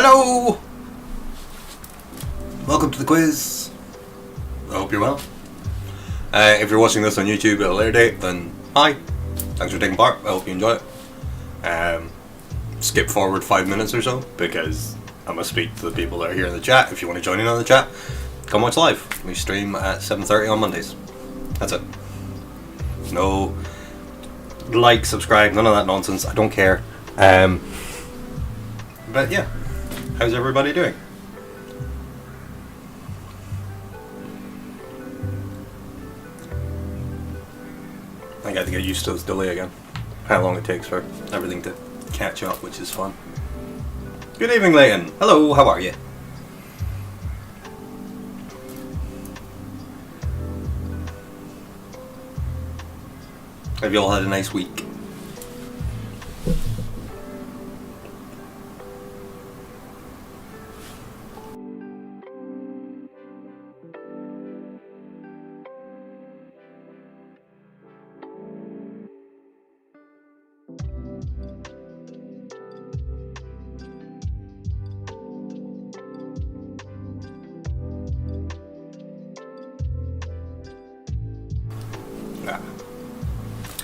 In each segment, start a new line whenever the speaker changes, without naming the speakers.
Hello! Welcome to the quiz. I hope you're well. If you're watching this on YouTube at a later date, then hi. Thanks for taking part. I hope you enjoy it. Skip forward 5 minutes or so, because I must speak to the people that are here in the chat. If you want to join in on the chat, come watch live. We stream at 7:30 on Mondays. That's it. No like, subscribe, none of that nonsense. I don't care. But yeah, how's everybody doing? I got to get used to this delay again. How long it takes for everything to catch up, which is fun. Good evening, Leighton. Hello, how are you? Have you all had a nice week?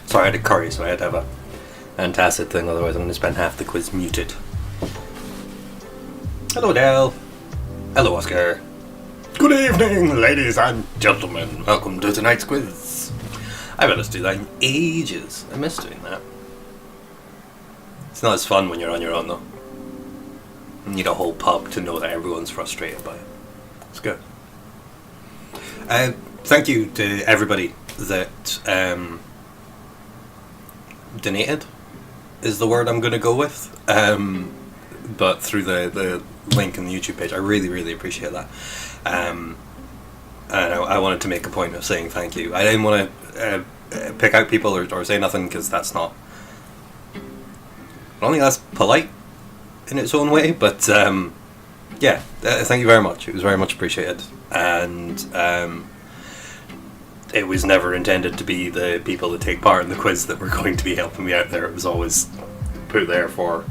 Sorry, I had a curry, so I had to have a antacid thing, otherwise I'm going to spend half the quiz muted. Hello, Dale. Hello, Oscar. Good evening, ladies and gentlemen. Welcome to tonight's quiz. I've had us do that in ages. I miss doing that. It's not as fun when you're on your own, though. You need a whole pub to know that everyone's frustrated by it. It's good. Thank you to everybody that donated is the word I'm going to go with, but through the link in the YouTube page. I really appreciate that, and I wanted to make a point of saying thank you. I didn't want to pick out people or say nothing, because that's not, I don't think that's polite in its own way, but yeah, thank you very much. It was very much appreciated, and it was never intended to be the people that take part in the quiz that were going to be helping me out there. It was always put there for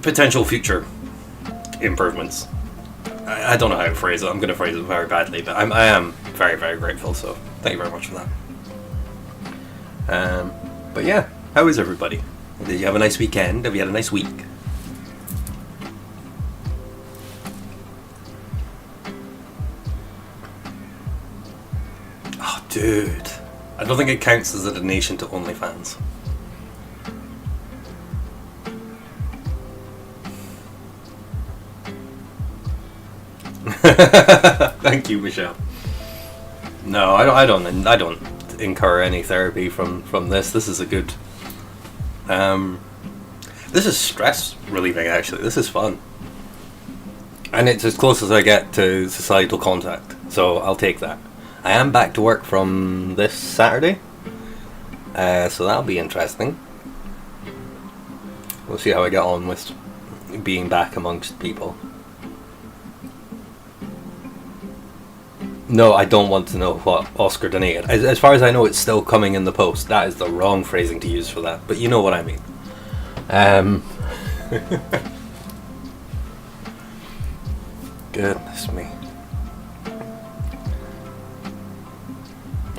potential future improvements. I don't know how to phrase it. I'm going to phrase it very badly, but I am very grateful, so thank you very much for that. But yeah, how is everybody? Did you have a nice weekend? Have you had a nice week? Dude, I don't think it counts as a donation to OnlyFans. Thank you, Michelle. No, I don't incur any therapy from this. This is a good. This is stress relieving. Actually, this is fun, and it's as close as I get to societal contact. So I'll take that. I am back to work from this Saturday, so that'll be interesting. We'll see how I get on with being back amongst people. No, I don't want to know what Oscar donated. As far as I know, it's still coming in the post. That is the wrong phrasing to use for that, but you know what I mean. Goodness me.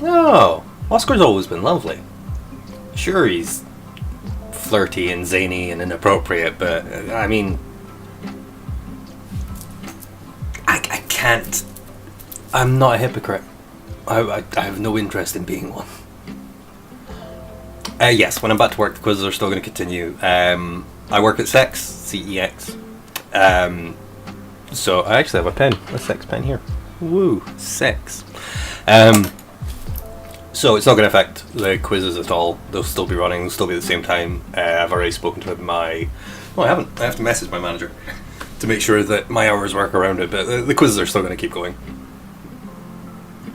No, Oscar's always been lovely. Sure, he's flirty and zany and inappropriate, but I mean, I can't. I'm not a hypocrite. I have no interest in being one. Yes, when I'm back to work, the quizzes are still going to continue. I work at Sex, CEX. So I actually have a pen, a Sex pen here. Woo, Sex. So it's not going to affect the quizzes at all. They'll still be running, they'll still be at the same time. I've already spoken to my... No, I haven't. I have to message my manager to make sure that my hours work around it, but the quizzes are still going to keep going.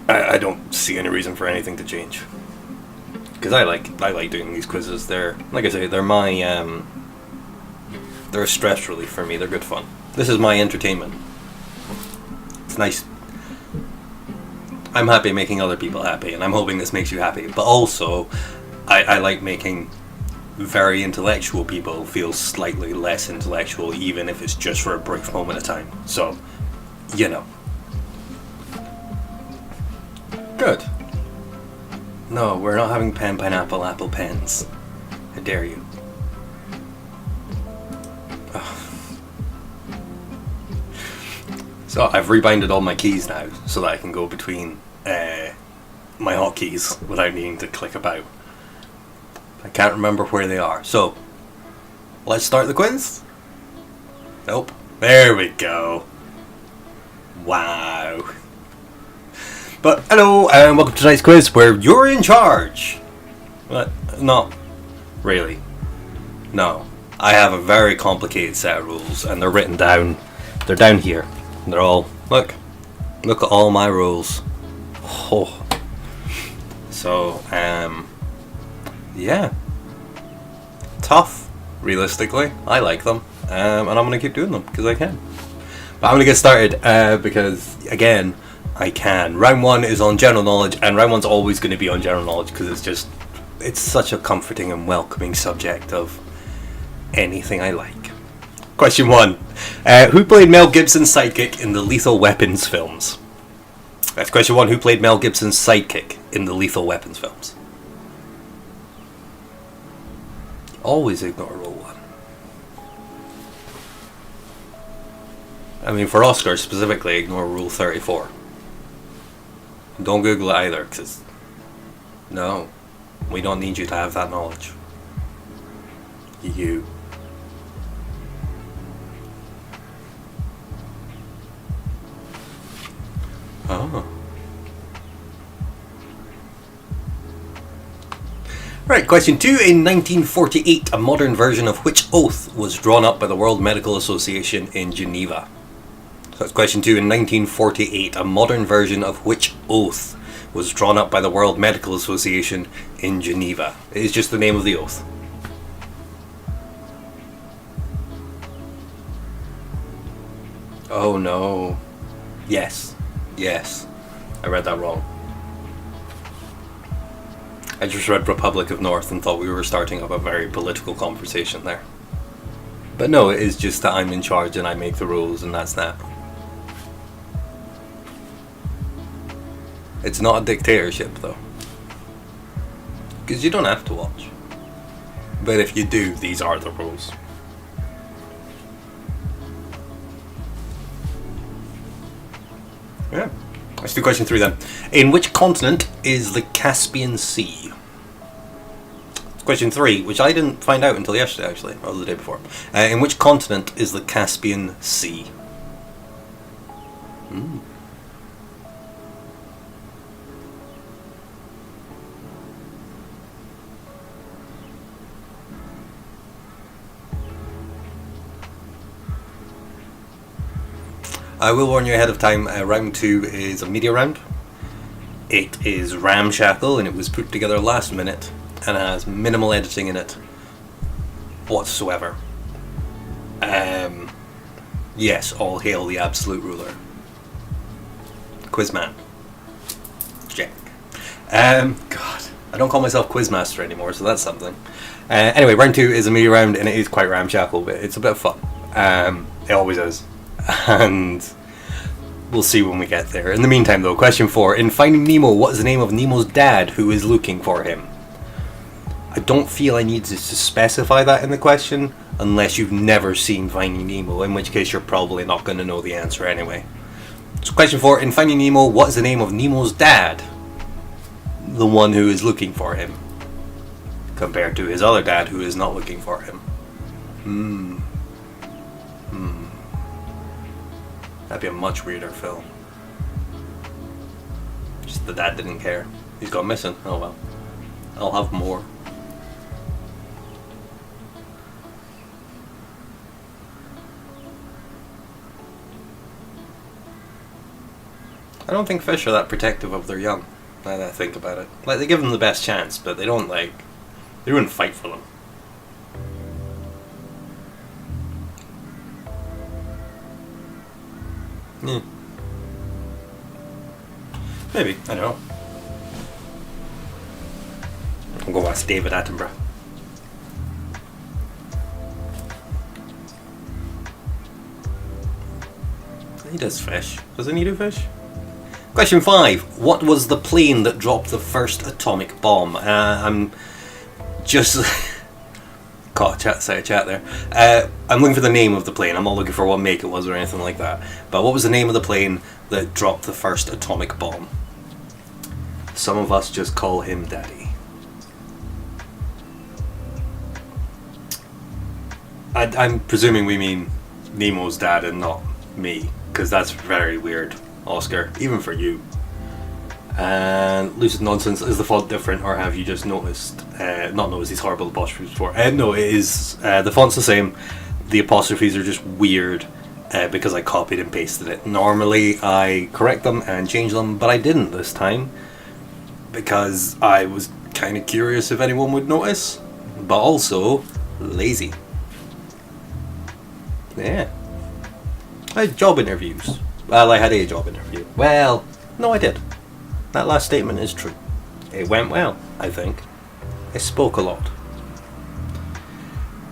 I don't see any reason for anything to change. Because I like doing these quizzes. They're, like I say, they're my... they're a stress relief for me. They're good fun. This is my entertainment. It's nice. I'm happy making other people happy, and I'm hoping this makes you happy. But also, I like making very intellectual people feel slightly less intellectual, even if it's just for a brief moment of time. So, you know. Good. No, we're not having pen, pineapple, apple pens. How dare you. So I've rebinded all my keys now so that I can go between my hotkeys without needing to click about. I can't remember where they are. So, let's start the quiz. Nope. There we go. Wow. But hello and welcome to tonight's quiz where you're in charge. But not really. No. I have a very complicated set of rules and they're written down. They're down here. They're all, look at all my rules. Oh. So, yeah. Tough, realistically. I like them. And I'm going to keep doing them, because I can. But I'm going to get started, because, again, I can. Round 1 is on general knowledge, and round 1's always going to be on general knowledge, because it's such a comforting and welcoming subject of anything I like. Question 1. Who played Mel Gibson's sidekick in the Lethal Weapons films? That's question 1. Who played Mel Gibson's sidekick in the Lethal Weapons films? Always ignore rule 1. I mean, for Oscars specifically, ignore rule 34. Don't Google it either, because no, we don't need you to have that knowledge. You. Oh. Right, question 2. In 1948, a modern version of which oath was drawn up by the World Medical Association in Geneva? So that's question 2. In 1948, a modern version of which oath was drawn up by the World Medical Association in Geneva? It is just the name of the oath. Oh no. Yes. I read that wrong. I just read Republic of North and thought we were starting up a very political conversation there. But no, it is just that I'm in charge and I make the rules and that's that. It's not a dictatorship though. Because you don't have to watch. But if you do, these are the rules. Yeah. Let's do question 3 then. In which continent is the Caspian Sea? Question 3, which I didn't find out until yesterday actually, or the day before. In which continent is the Caspian Sea? I will warn you ahead of time, round 2 is a media round. It is ramshackle and it was put together last minute and has minimal editing in it whatsoever. Yes, all hail the absolute ruler. Quizman. Jack. God, I don't call myself Quizmaster anymore, so that's something. Anyway, round 2 is a media round and it is quite ramshackle, but it's a bit of fun. It always is. And we'll see when we get there. In the meantime though, question 4. In Finding Nemo, what is the name of Nemo's dad who is looking for him? I don't feel I need to specify that in the question unless you've never seen Finding Nemo, in which case you're probably not going to know the answer anyway. So question 4. In Finding Nemo, what is the name of Nemo's dad? The one who is looking for him. Compared to his other dad who is not looking for him. That'd be a much weirder film. Just the dad didn't care. He's gone missing. Oh well. I'll have more. I don't think fish are that protective of their young, now that I think about it. Like, they give them the best chance, but they don't, like, they wouldn't fight for them. Yeah. Maybe, I don't know. I'll go ask David Attenborough. He does fish. Doesn't he do fish? Question 5. What was the plane that dropped the first atomic bomb? I'm just... caught a set of chat there. I'm looking for the name of the plane. I'm not looking for what make it was or anything like that. But what was the name of the plane that dropped the first atomic bomb? Some of us just call him Daddy. I'm presuming we mean Nemo's dad and not me, because that's very weird, Oscar, even for you. And Lucid Nonsense, is the font different, or have you just noticed, not noticed these horrible apostrophes before? No, it is, the font's the same, the apostrophes are just weird, because I copied and pasted it. Normally I correct them and change them, but I didn't this time, because I was kind of curious if anyone would notice, but also lazy. Yeah. I had job interviews. Well, I had a job interview. Well, no, I did. That last statement is true. It went well, I think. I spoke a lot.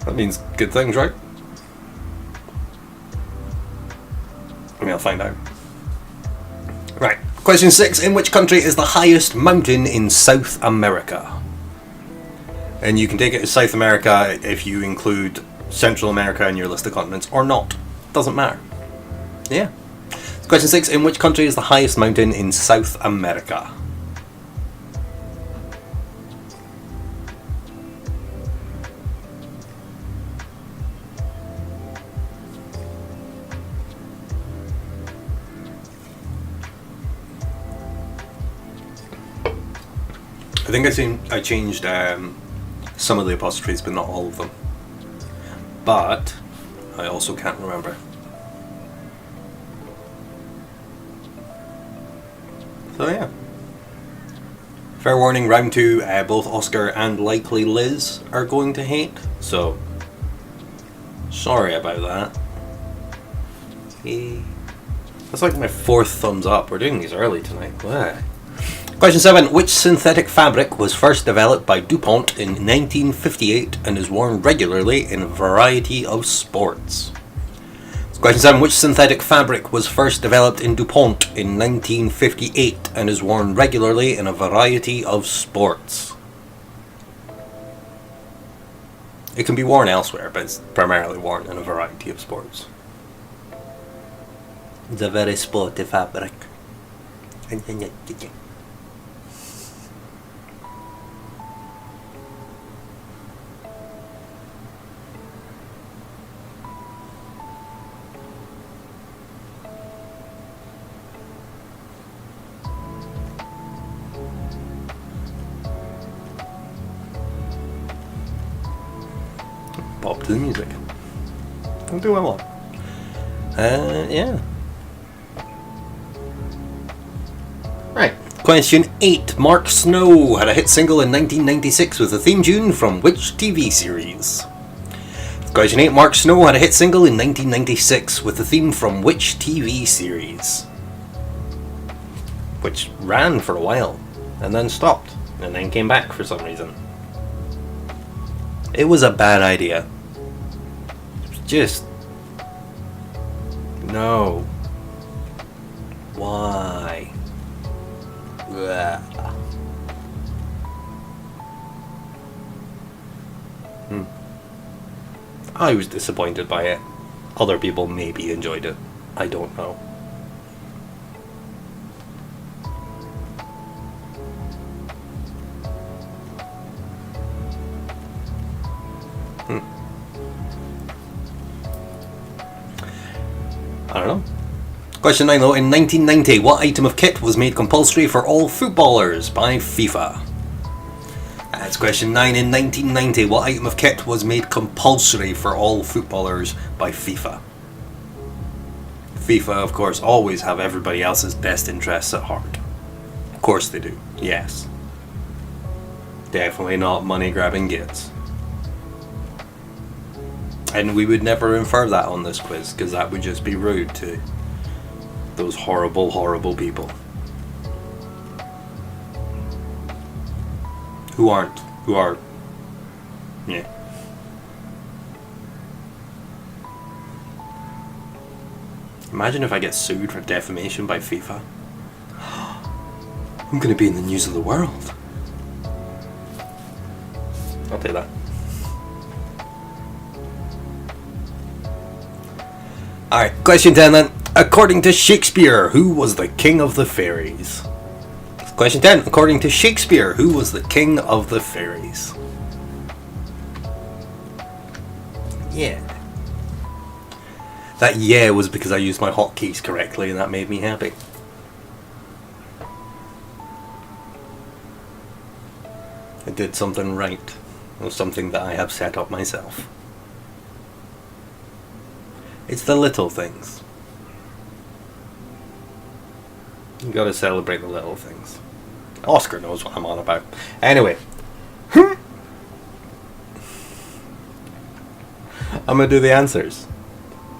That means good things, right? I mean, I'll find out. Right. Question 6. In which country is the highest mountain in South America? And you can take it as South America if you include Central America in your list of continents, or not. Doesn't matter. Yeah. Question 6. In which country is the highest mountain in South America? I think I changed some of the apostrophes, but not all of them. But I also can't remember. So yeah. Fair warning, round 2, both Oscar and likely Liz are going to hate, so sorry about that. That's like my 4th thumbs up. We're doing these early tonight. Wow. Question 7. Which synthetic fabric was first developed by DuPont in 1958 and is worn regularly in a variety of sports? Question 7. Which synthetic fabric was first developed in DuPont in 1958 and is worn regularly in a variety of sports? It can be worn elsewhere, but it's primarily worn in a variety of sports. It's a very sporty fabric. Pop to the music. I'll do what I want. Yeah. Right. Question 8. Mark Snow had a hit single in 1996 with a theme tune from which TV series? Question 8. Mark Snow had a hit single in 1996 with a theme from which TV series? Which ran for a while, and then stopped, and then came back for some reason. It was a bad idea. Just... no. Why? I was disappointed by it. Other people maybe enjoyed it. I don't know. I don't know. Question 9 though. In 1990, what item of kit was made compulsory for all footballers by FIFA? That's question 9. In 1990, what item of kit was made compulsory for all footballers by FIFA? FIFA, of course, always have everybody else's best interests at heart. Of course they do, yes. Definitely not money-grabbing gits. And we would never infer that on this quiz, because that would just be rude to those horrible, horrible people. Who are, yeah. Imagine if I get sued for defamation by FIFA. I'm going to be in the news of the world. I'll take that. Alright, question 10 then. According to Shakespeare, who was the king of the fairies? Question 10. According to Shakespeare, who was the king of the fairies? Yeah. That yeah was because I used my hotkeys correctly and that made me happy. I did something right. It was something that I have set up myself. It's the little things. You gotta celebrate the little things. Oscar knows what I'm on about. Anyway. I'm gonna do the answers.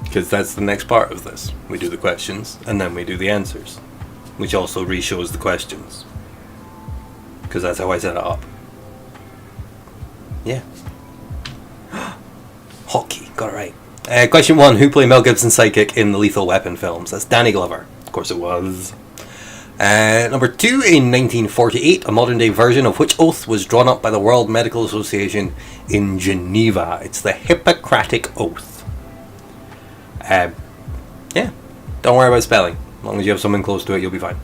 Because that's the next part of this. We do the questions, and then we do the answers. Which also re-shows the questions. Because that's how I set it up. Yeah. Hotkey, got it right. Question 1. Who played Mel Gibson's sidekick in the Lethal Weapon films? That's Danny Glover. Of course it was. Number 2. In 1948, a modern day version of which oath was drawn up by the World Medical Association in Geneva? It's the Hippocratic Oath. Yeah. Don't worry about spelling. As long as you have something close to it, you'll be fine.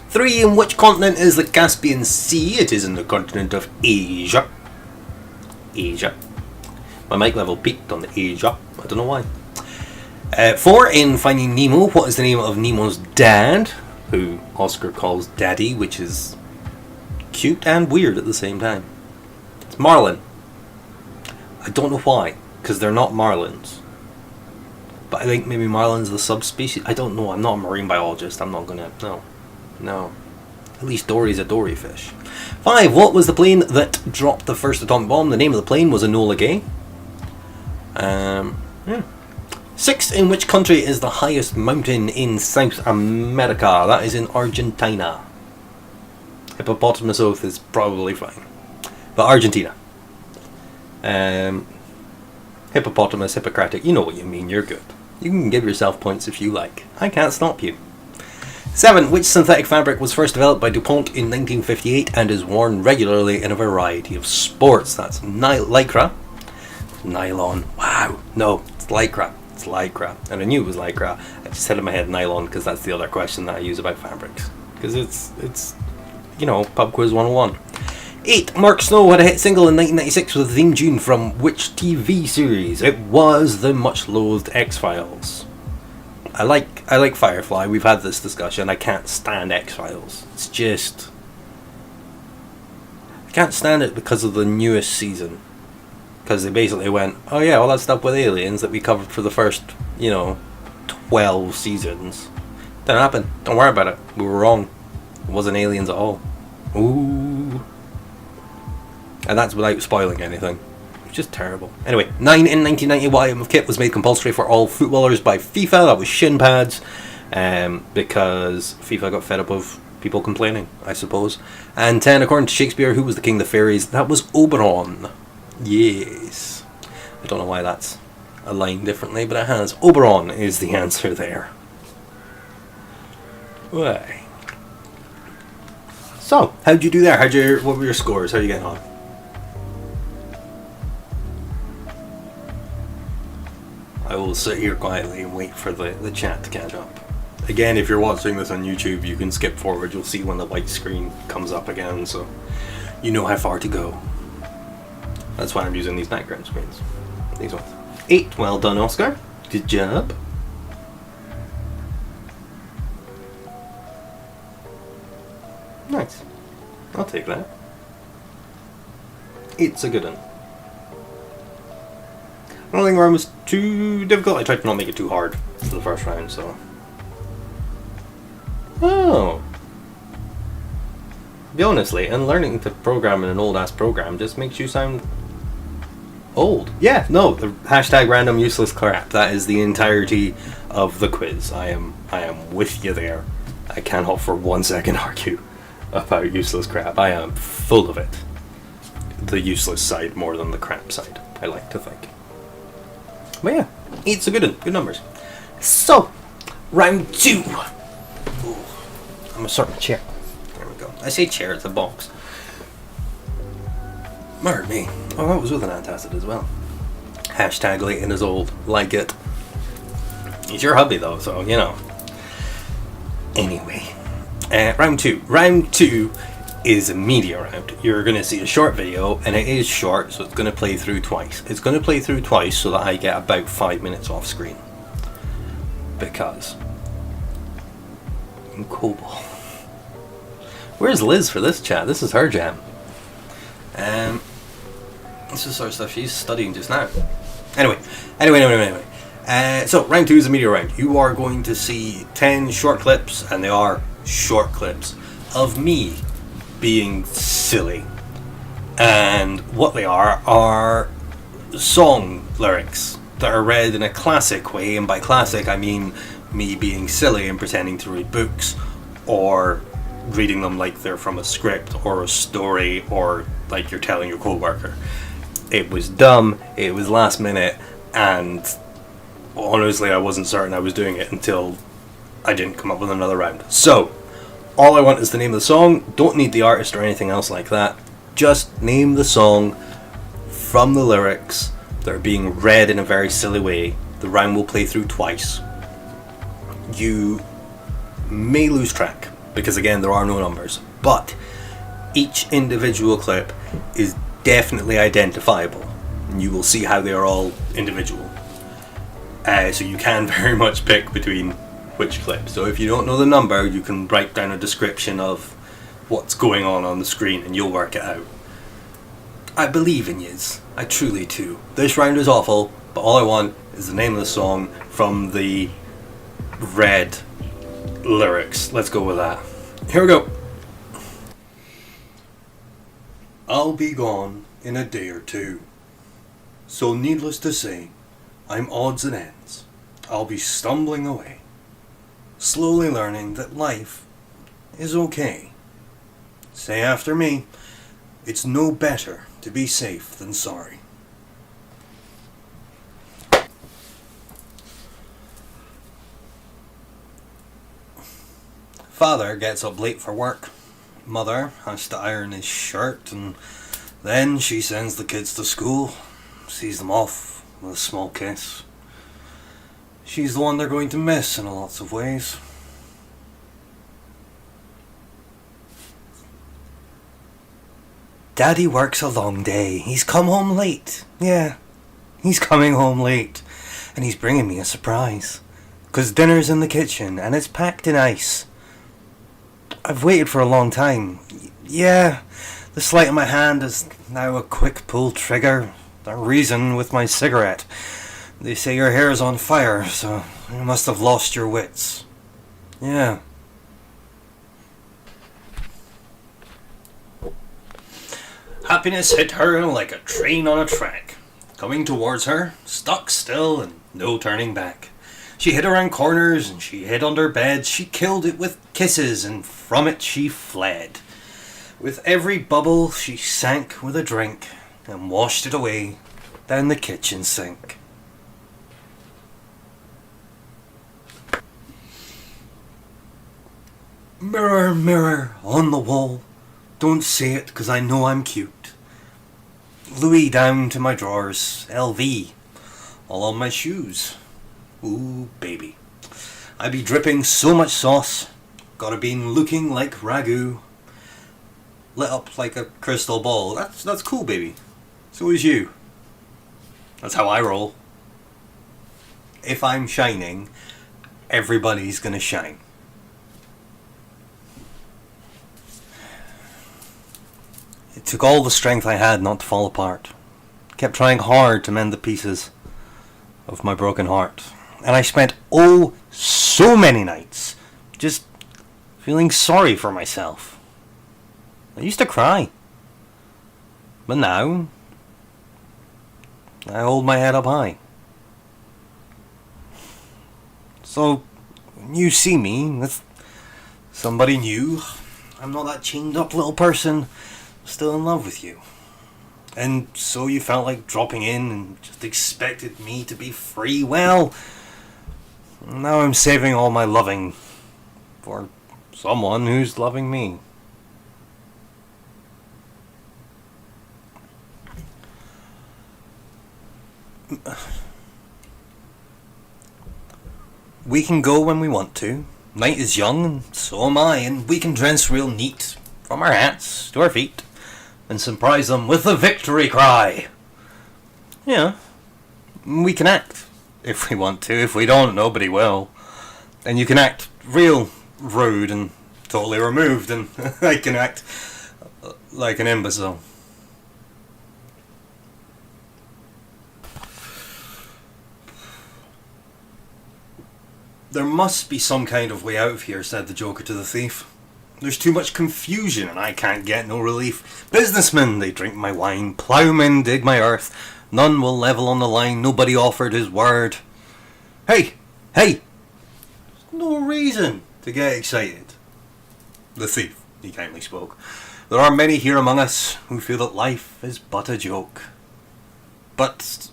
3. In which continent is the Caspian Sea? It is in the continent of Asia. Asia. My mic level peaked on the Asia. I don't know why. 4. In Finding Nemo, what is the name of Nemo's dad? Who Oscar calls Daddy, which is cute and weird at the same time. It's Marlin. I don't know why, because they're not marlins. But I think maybe marlin's the subspecies. I don't know. I'm not a marine biologist. I'm not gonna. No. At least Dory's a dory fish. 5. What was the plane that dropped the first atomic bomb? The name of the plane was Enola Gay. 6. In which country is the highest mountain in South America? That is in Argentina. Hippopotamus Oath is probably fine. But Argentina. Hippopotamus, Hippocratic, you know what you mean, you're good. You can give yourself points if you like. I can't stop you. 7. Which synthetic fabric was first developed by DuPont in 1958 and is worn regularly in a variety of sports? That's Lycra. Nylon. Wow. No, it's Lycra. It's Lycra. And I knew it was Lycra. I just had in my head nylon because that's the other question that I use about fabrics. Because it's you know, Pub Quiz 101. 8. Mark Snow had a hit single in 1996 with a theme tune from which TV series? It was the much-loathed X-Files. I like Firefly. We've had this discussion. I can't stand X-Files. It's just... I can't stand it because of the newest season. Because they basically went, oh yeah, all that stuff with aliens that we covered for the first, 12 seasons. Didn't happen. Don't worry about it. We were wrong. It wasn't aliens at all. Ooh. And that's without spoiling anything. It's just terrible. Anyway, 9. In 1990, what item of kit was made compulsory for all footballers by FIFA? That was shin pads. Because FIFA got fed up of people complaining, I suppose. And 10. According to Shakespeare, who was the king of the fairies? That was Oberon. Yes. I don't know why that's aligned differently, but it has. Oberon is the answer there. Why? So, how'd you do there? What were your scores? How are you getting on? I will sit here quietly and wait for the chat to catch up. Again, if you're watching this on YouTube, you can skip forward. You'll see when the white screen comes up again, so you know how far to go. That's why I'm using these background screens. These ones. 8. Well done, Oscar. Good job. Nice. I'll take that. It's a good one. I don't think the round was too difficult. I tried to not make it too hard for the first round, so... Oh. Be honestly, and learning to program in an old-ass program just makes you sound... old. Yeah, no, the hashtag random useless crap. That is the entirety of the quiz. I am with you there. I cannot for 1 second argue about useless crap. I am full of it. The useless side more than the crap side, I like to think. But yeah, 8's a good one. Good numbers. So, Round 2. Ooh, I'm gonna start my chair. There we go. I say chair, it's a box. Murder me. Oh, that was with an antacid as well. Hashtag late in his old. Like it. He's your hubby though, so you know. Anyway. Round 2. Round 2 is a media round. You're going to see a short video, and it is short, so it's going to play through twice. It's going to play through twice so that I get about 5 minutes off screen. Because I'm cool. Where's Liz for this chat? This is her jam. This is sort of stuff she's studying just now. Anyway. So round 2 is a media round. You are going to see 10 short clips, and they are short clips of me being silly. And what they are song lyrics that are read in a classic way, and by classic I mean me being silly and pretending to read books, or reading them like they're from a script or a story, or like you're telling your co-worker. It was dumb, it was last minute, and honestly I wasn't certain I was doing it until I didn't come up with another round. So, all I want is the name of the song. Don't need the artist or anything else like that. Just name the song from the lyrics that are being read in a very silly way. The round will play through twice. You may lose track, because again, there are no numbers. But each individual clip is definitely identifiable. And you will see how they are all individual. So you can very much pick between which clip. So if you don't know the number, you can write down a description of what's going on the screen and you'll work it out. I believe in yous. I truly do. This round is awful, but all I want is the name of the song from the read lyrics. Let's go with that. Here we go. I'll be gone in a day or two. So needless to say, I'm odds and ends. I'll be stumbling away, slowly learning that life is okay. Say after me, it's no better to be safe than sorry. Father gets up late for work. Mother has to iron his shirt, and then she sends the kids to school, sees them off with a small kiss. She's the one they're going to miss in lots of ways. Daddy works a long day. He's come home late. Yeah, he's coming home late. And he's bringing me a surprise. 'Cause dinner's in the kitchen and it's packed in ice. I've waited for a long time. Yeah, the sleight of my hand is now a quick pull trigger. A reason with my cigarette. They say your hair's on fire, so you must have lost your wits. Yeah. Happiness hit her like a train on a track. Coming towards her, stuck still and no turning back. She hid around corners and she hid under beds. She killed it with kisses and from it she fled. With every bubble she sank with a drink and washed it away down the kitchen sink. Mirror, mirror on the wall, don't say it 'cause I know I'm cute. Louis down to my drawers, LV, all on my shoes. Ooh, baby. I be dripping so much sauce, gotta been looking like ragu. Lit up like a crystal ball. That's cool, baby. So is you. That's how I roll. If I'm shining, everybody's gonna shine. It took all the strength I had not to fall apart. Kept trying hard to mend the pieces of my broken heart. And I spent so many nights just feeling sorry for myself. I used to cry. But now, I hold my head up high. So, when you see me with somebody new, I'm not that chained up little person still in love with you. And so you felt like dropping in and just expected me to be free. Well, Now I'm saving all my loving for someone who's loving me. We can go when we want to. Night is young, and so am I, and we can dress real neat, from our hats to our feet, and surprise them with the victory cry. Yeah, we can act if we want to. If we don't, nobody will. And you can act real rude and totally removed, and I can act like an imbecile. There must be some kind of way out of here, said the Joker to the thief. There's too much confusion and I can't get no relief. Businessmen, they drink my wine. Ploughmen dig my earth. None will level on the line. Nobody offered his word. Hey! Hey! There's no reason to get excited. The thief, he kindly spoke. There are many here among us who feel that life is but a joke. But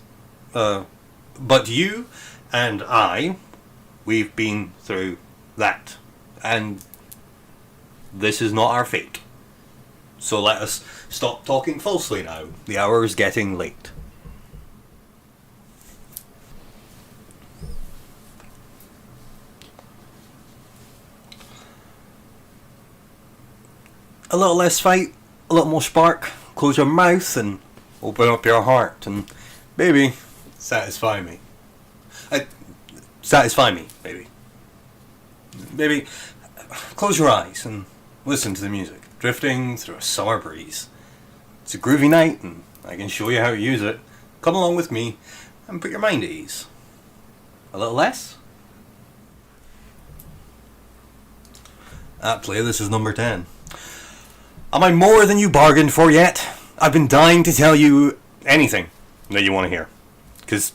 you and I, we've been through that, and this is not our fate. So let us stop talking falsely now. The hour is getting late. A little less fight, a little more spark. Close your mouth and open up your heart, and baby, satisfy me. Satisfy me, baby. Baby, close your eyes and listen to the music, drifting through a summer breeze. It's a groovy night, and I can show you how to use it. Come along with me and put your mind at ease. A little less? At play, this is number 10. Am I more than you bargained for yet? I've been dying to tell you anything that you want to hear, because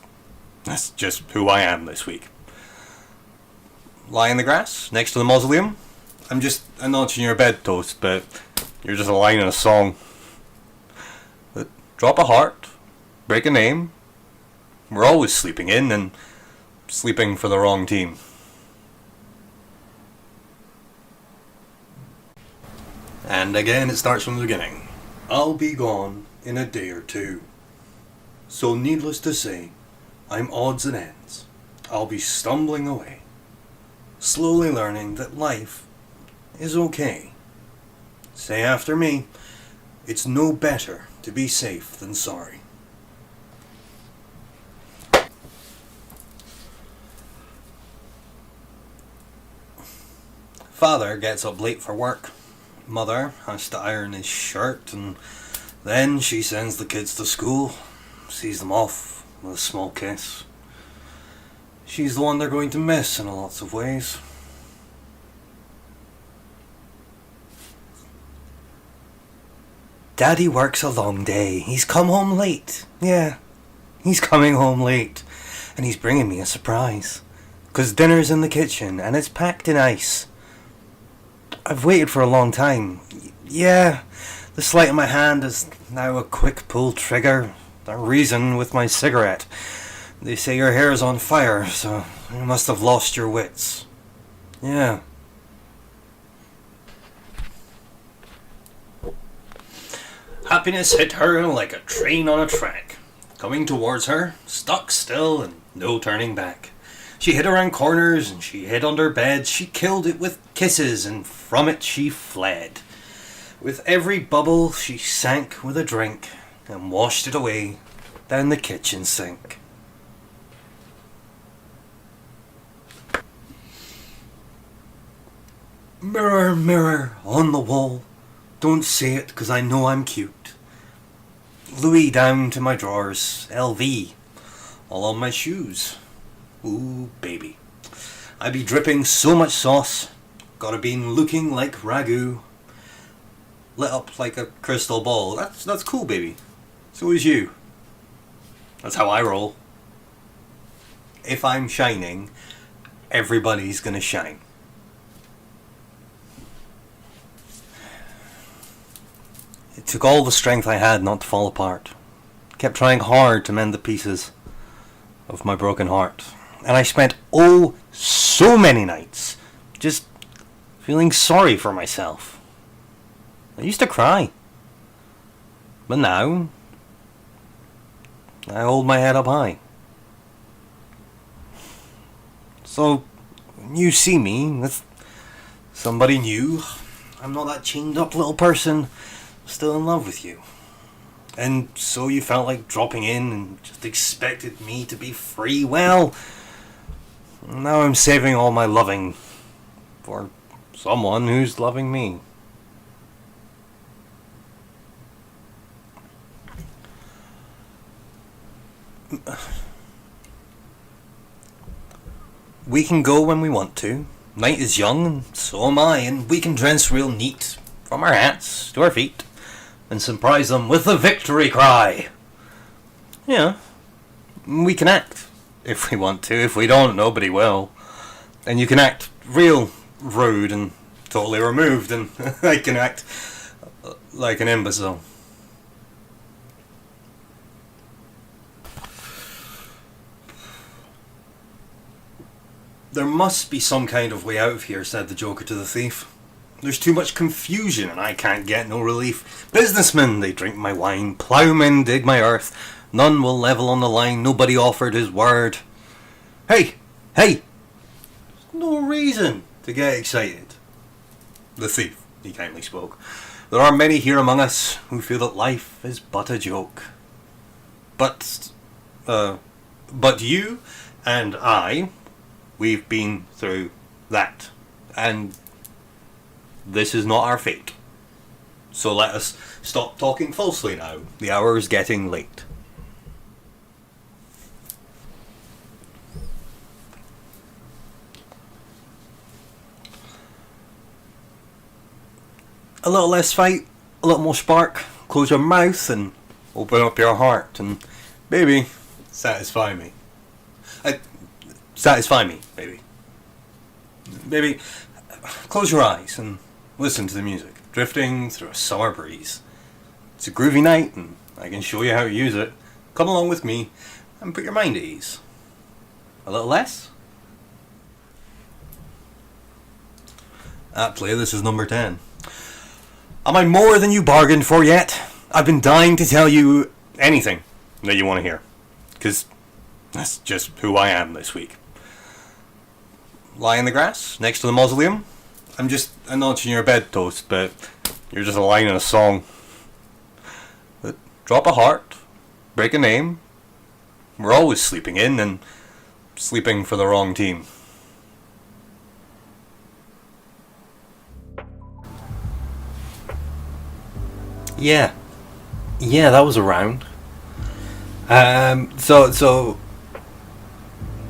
that's just who I am this week. Lie in the grass next to the mausoleum. I'm just a notch in your bedpost, but you're just a line in a song. But drop a heart, break a name. We're always sleeping in and sleeping for the wrong team. And again it starts from the beginning. I'll be gone in a day or two. So needless to say, I'm odds and ends. I'll be stumbling away, slowly learning that life is okay. Say after me, it's no better to be safe than sorry. Father gets up late for work. Mother has to iron his shirt, and then she sends the kids to school, sees them off with a small kiss. She's the one they're going to miss in lots of ways. Daddy works a long day. He's come home late. Yeah, he's coming home late. And he's bringing me a surprise. 'Cause dinner's in the kitchen and it's packed in ice. I've waited for a long time. Yeah, the sleight of my hand is now a quick pull trigger. A reason with my cigarette. They say your hair's on fire, so you must have lost your wits. Yeah. Happiness hit her like a train on a track. Coming towards her, stuck still and no turning back. She hid around corners and she hid under beds. She killed it with kisses and from it she fled. With every bubble she sank with a drink and washed it away down the kitchen sink. Mirror, mirror on the wall, don't say it 'cause I know I'm cute. Louis down to my drawers, LV, all on my shoes. Ooh, baby. I be dripping so much sauce, gotta been looking like ragu. Lit up like a crystal ball. That's cool, baby. So is you. That's how I roll. If I'm shining, everybody's gonna shine. It took all the strength I had not to fall apart. Kept trying hard to mend the pieces of my broken heart.
And I spent oh so many nights just feeling sorry for myself. I used to cry. But now, I hold my head up high. So, when you see me with somebody new, I'm not that chained up little person still in love with you. And so you felt like dropping in and just expected me to be free. Well, now I'm saving all my loving for someone who's loving me. We can go when we want to. Night is young, and so am I, and we can dress real neat, from our hats to our feet, and surprise them with the victory cry. Yeah, we can act if we want to. If we don't, nobody will. And you can act real rude and totally removed, and I can act like an imbecile. There must be some kind of way out of here, said the Joker to the thief. There's too much confusion and I can't get no relief. Businessmen, they drink my wine. Ploughmen dig my earth. None will level on the line. Nobody offered his word. Hey! There's no reason to get excited. The thief, he kindly spoke. There are many here among us who feel that life is but a joke. But you and I, we've been through that. And this is not our fate. So let us stop talking falsely now. The hour is getting late. A little less fight, a little more spark. Close your mouth and open up your heart. And baby, satisfy me. Satisfy me, baby. Baby, close your eyes and listen to the music, drifting through a summer breeze. It's a groovy night and I can show you how to use it. Come along with me and put your mind at ease. A little less? At play, this is number 10. Am I more than you bargained for yet? I've been dying to tell you anything that you want to hear. Because that's just who I am this week. Lie in the grass next to the mausoleum. I'm just a notch in your bedpost, but you're just a line in a song. But drop a heart, break a name. We're always sleeping in and sleeping for the wrong team. Yeah, that was around. So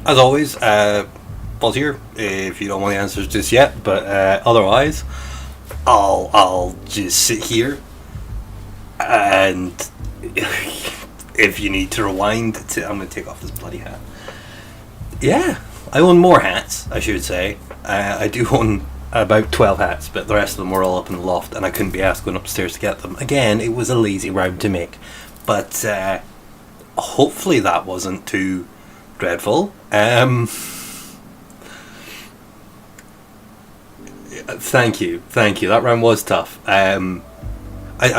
as always, pause here if you don't want the answers just yet. But otherwise, I'll just sit here, and if you need to rewind, I'm gonna take off this bloody hat. Yeah, I own more hats, I should say. I do own about 12 hats, but the rest of them were all up in the loft, and I couldn't be asked going upstairs to get them. Again, it was a lazy round to make, but hopefully that wasn't too dreadful. Thank you. That round was tough. I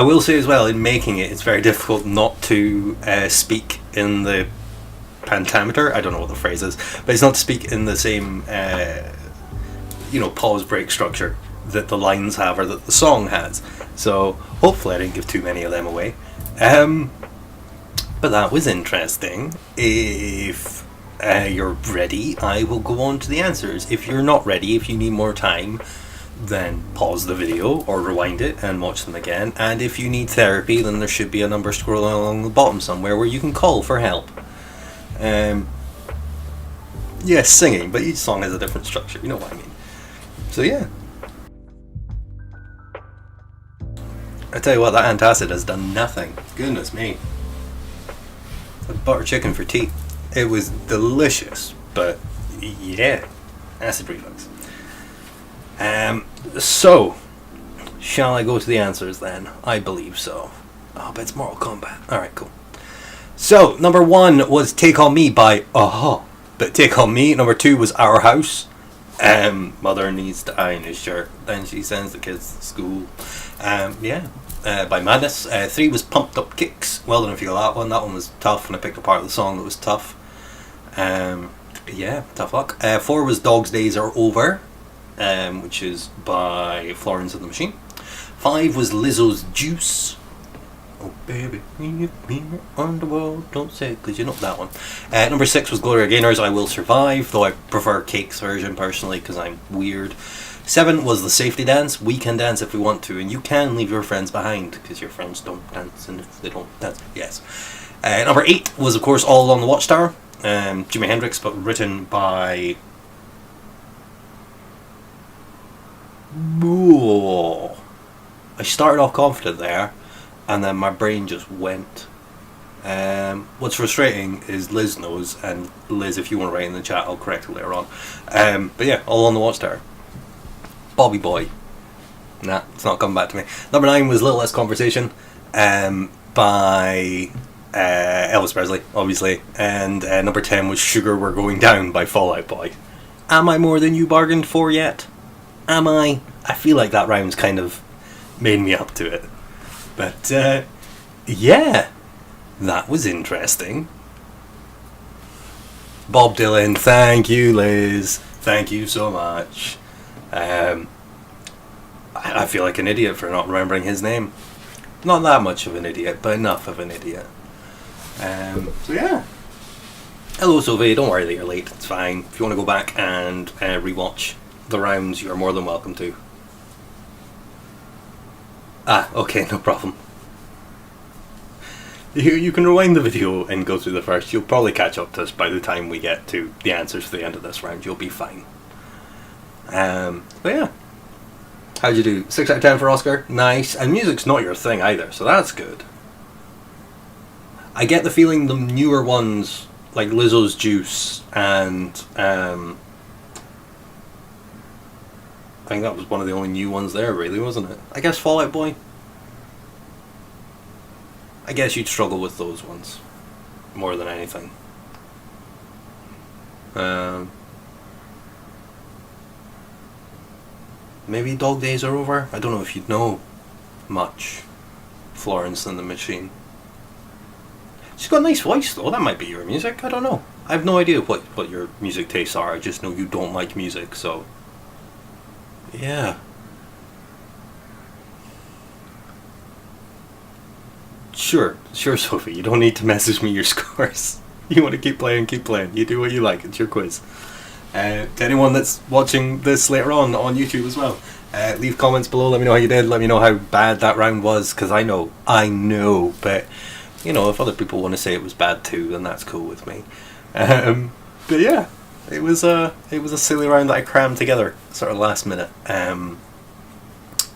will say as well, in making it, it's very difficult not to speak in the pentameter. I don't know what the phrase is, but it's not to speak in the same pause break structure that the lines have or that the song has. So hopefully I didn't give too many of them away. But that was interesting. If you're ready, I will go on to the answers. If you're not ready, if you need more time, then pause the video or rewind it and watch them again. And if you need therapy, then there should be a number scrolling along the bottom somewhere where you can call for help. Yes, singing, but each song has a different structure, you know what I mean. So yeah. I tell you what, that antacid has done nothing. Goodness me. Like butter chicken for tea. It was delicious, but yeah, acid reflux. So, shall I go to the answers then? I believe so. Oh, but it's Mortal Kombat. Alright, cool. So, number 1 was Take On Me by Aha. but Take On Me. Number 2 was Our House. Mother needs to iron his shirt. Then she sends the kids to school. By Madness. 3 was Pumped Up Kicks. Well done if you got that one. That one was tough, and I picked a part of the song that was tough. Tough luck. 4 was Dog's Days Are Over, which is by Florence and the Machine. 5 was Lizzo's Juice. Oh baby, leave me underworld, don't say it, because you know that one. Number 6 was Gloria Gaynor's I Will Survive, though I prefer Cake's version personally because I'm weird. 7 was The Safety Dance. We can dance if we want to, and you can leave your friends behind because your friends don't dance, and if they don't dance, yes. Number 8 was, of course, All Along the Watchtower, Jimi Hendrix, but written by... Ooh. I started off confident there, and then my brain just went. What's frustrating is Liz knows, and Liz, if you want to write in the chat, I'll correct it later on. But yeah, All on the Watchtower. Bobby Boy. Nah, it's not coming back to me. Number 9 was Little Less Conversation, by Elvis Presley, obviously. And number 10 was Sugar We're Going Down by Fall Out Boy. Am I more than you bargained for yet? Am I? I feel like that rhyme's kind of made me up to it. But, yeah, that was interesting. Bob Dylan, thank you, Liz. Thank you so much. I feel like an idiot for not remembering his name. Not that much of an idiot, but enough of an idiot. So, yeah. Hello, Sophie. Don't worry that you're late. It's fine. If you want to go back and rewatch the rounds, you're more than welcome to. Ah, okay, no problem. You can rewind the video and go through the first. You'll probably catch up to us by the time we get to the answers for the end of this round. You'll be fine. But yeah. How'd you do? 6 out of 10 for Oscar? Nice. And music's not your thing either, so that's good. I get the feeling the newer ones, like Lizzo's Juice and... I think that was one of the only new ones there, really, wasn't it? I guess Fall Out Boy. I guess you'd struggle with those ones more than anything. Maybe Dog Days Are Over? I don't know if you'd know much. Florence and the Machine. She's got a nice voice, though. That might be your music. I don't know. I have no idea what your music tastes are. I just know you don't like music, so... Yeah. Sure, Sophie. You don't need to message me your scores. You want to keep playing, keep playing. You do what you like. It's your quiz. To anyone that's watching this later on YouTube as well, leave comments below. Let me know how you did. Let me know how bad that round was, because I know. But, you know, if other people want to say it was bad too, then that's cool with me. But yeah. It was a silly round that I crammed together, sort of last minute.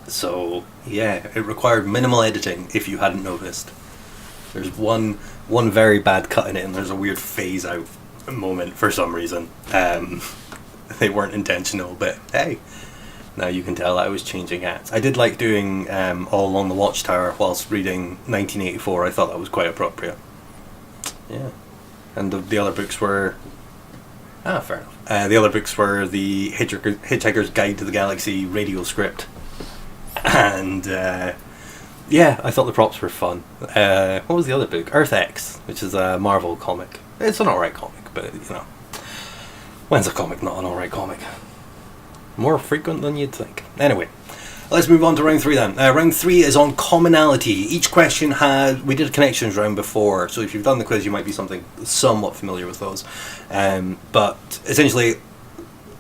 So yeah, it required minimal editing. If you hadn't noticed, there's one very bad cut in it, and there's a weird phase out moment for some reason. They weren't intentional, but hey, now you can tell I was changing hats. I did like doing All Along the Watchtower whilst reading 1984. I thought that was quite appropriate. Yeah, and the other books were. Ah, fair enough. The other books were the Hitchhiker's Guide to the Galaxy radio script. And, yeah, I thought the props were fun. What was the other book? Earth X, which is a Marvel comic. It's an alright comic, but, you know. When's a comic not an alright comic? More frequent than you'd think. Anyway. Let's move on to round 3 then. Round 3 is on commonality. Each question had... We did a connections round before, so if you've done the quiz, you might be somewhat familiar with those. But essentially,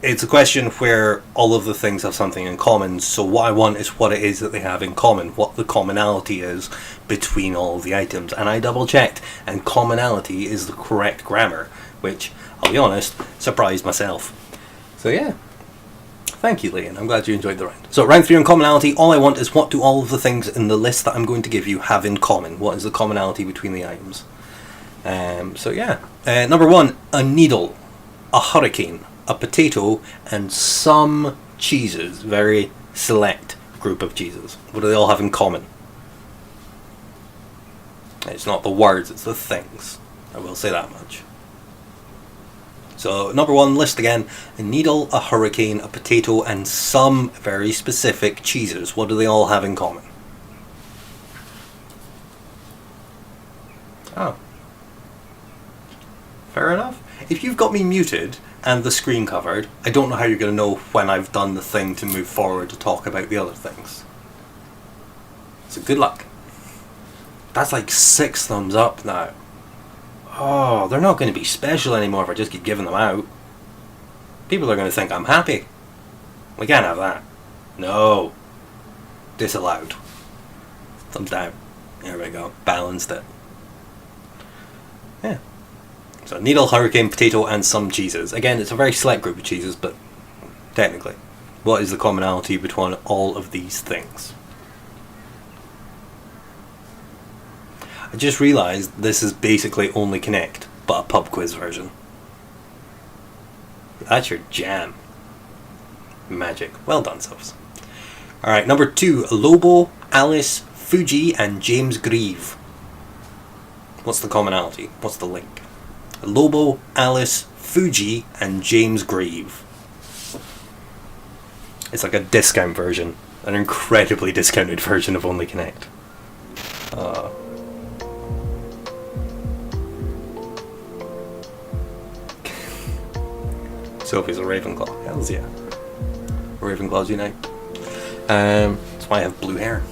it's a question where all of the things have something in common. So what I want is what it is that they have in common, what the commonality is between all of the items. And I double-checked, and commonality is the correct grammar, which, I'll be honest, surprised myself. So yeah. Thank you, Liam. I'm glad you enjoyed the round. So, round 3 on commonality, all I want is what do all of the things in the list that I'm going to give you have in common? What is the commonality between the items? So, yeah. Number 1, a needle, a hurricane, a potato, and some cheeses. Very select group of cheeses. What do they all have in common? It's not the words, it's the things. I will say that much. So, number one, list again: a needle, a hurricane, a potato, and some very specific cheeses. What do they all have in common? Oh. Fair enough. If you've got me muted and the screen covered, I don't know how you're going to know when I've done the thing to move forward to talk about the other things. So good luck. That's like 6 thumbs up now. Oh, they're not going to be special anymore if I just keep giving them out. People are going to think I'm happy. We can't have that. No. Disallowed. Thumbs down. There we go. Balanced it. Yeah. So needle, hurricane, potato, and some cheeses. Again, it's a very select group of cheeses, but technically, what is the commonality between all of these things? I just realised this is basically Only Connect, but a pub quiz version. That's your jam. Magic. Well done, subs. Alright, number 2. Lobo, Alice, Fuji, and James Grieve. What's the commonality? What's the link? Lobo, Alice, Fuji, and James Grieve. It's like a discount version. An incredibly discounted version of Only Connect. Sophie's a Ravenclaw. Hells yeah. Ravenclaws unite. That's why I have blue hair.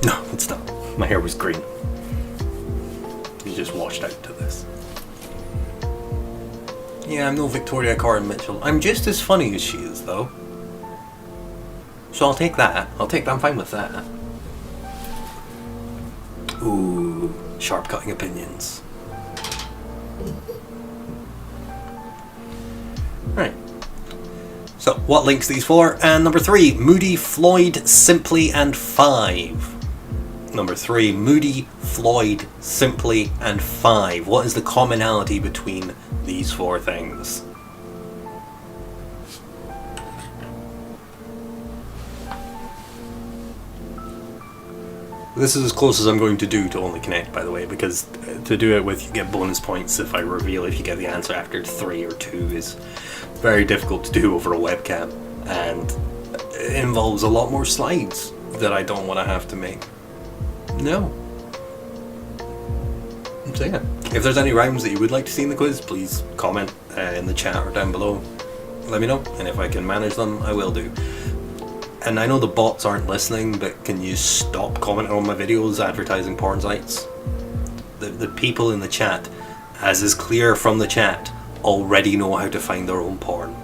No, it's not. My hair was green. You just washed out to this. Yeah, I'm no Victoria Corin Mitchell. I'm just as funny as she is, though. So I'll take that. I'm fine with that. Ooh, sharp cutting opinions. Right. So, what links these for? And number 3, Moody, Floyd, Simply, and 5. Number 3, Moody, Floyd, Simply, and 5. What is the commonality between these 4 things? This is as close as I'm going to do to Only Connect, by the way, because to do it with, you get bonus points if I reveal if you get the answer after 3 or 2 is very difficult to do over a webcam, and it involves a lot more slides that I don't want to have to make. No. So yeah, if there's any rhymes that you would like to see in the quiz, please comment in the chat or down below. Let me know, and if I can manage them, I will do. And I know the bots aren't listening, but can you stop commenting on my videos advertising porn sites? The people in the chat, as is clear from the chat, already know how to find their own porn.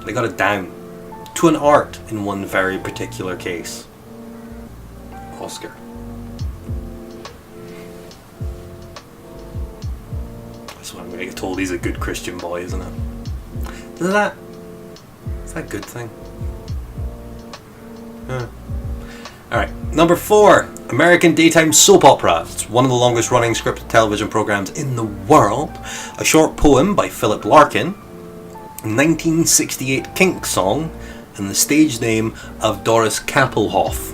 They got it down. To an art in one very particular case. Oscar. That's what I'm going to get told, he's a good Christian boy, isn't it? Is that a good thing? Alright, number 4, American daytime soap opera. It's one of the longest running scripted television programs in the world. A short poem by Philip Larkin, 1968 kink song, and the stage name of Doris Kappelhoff,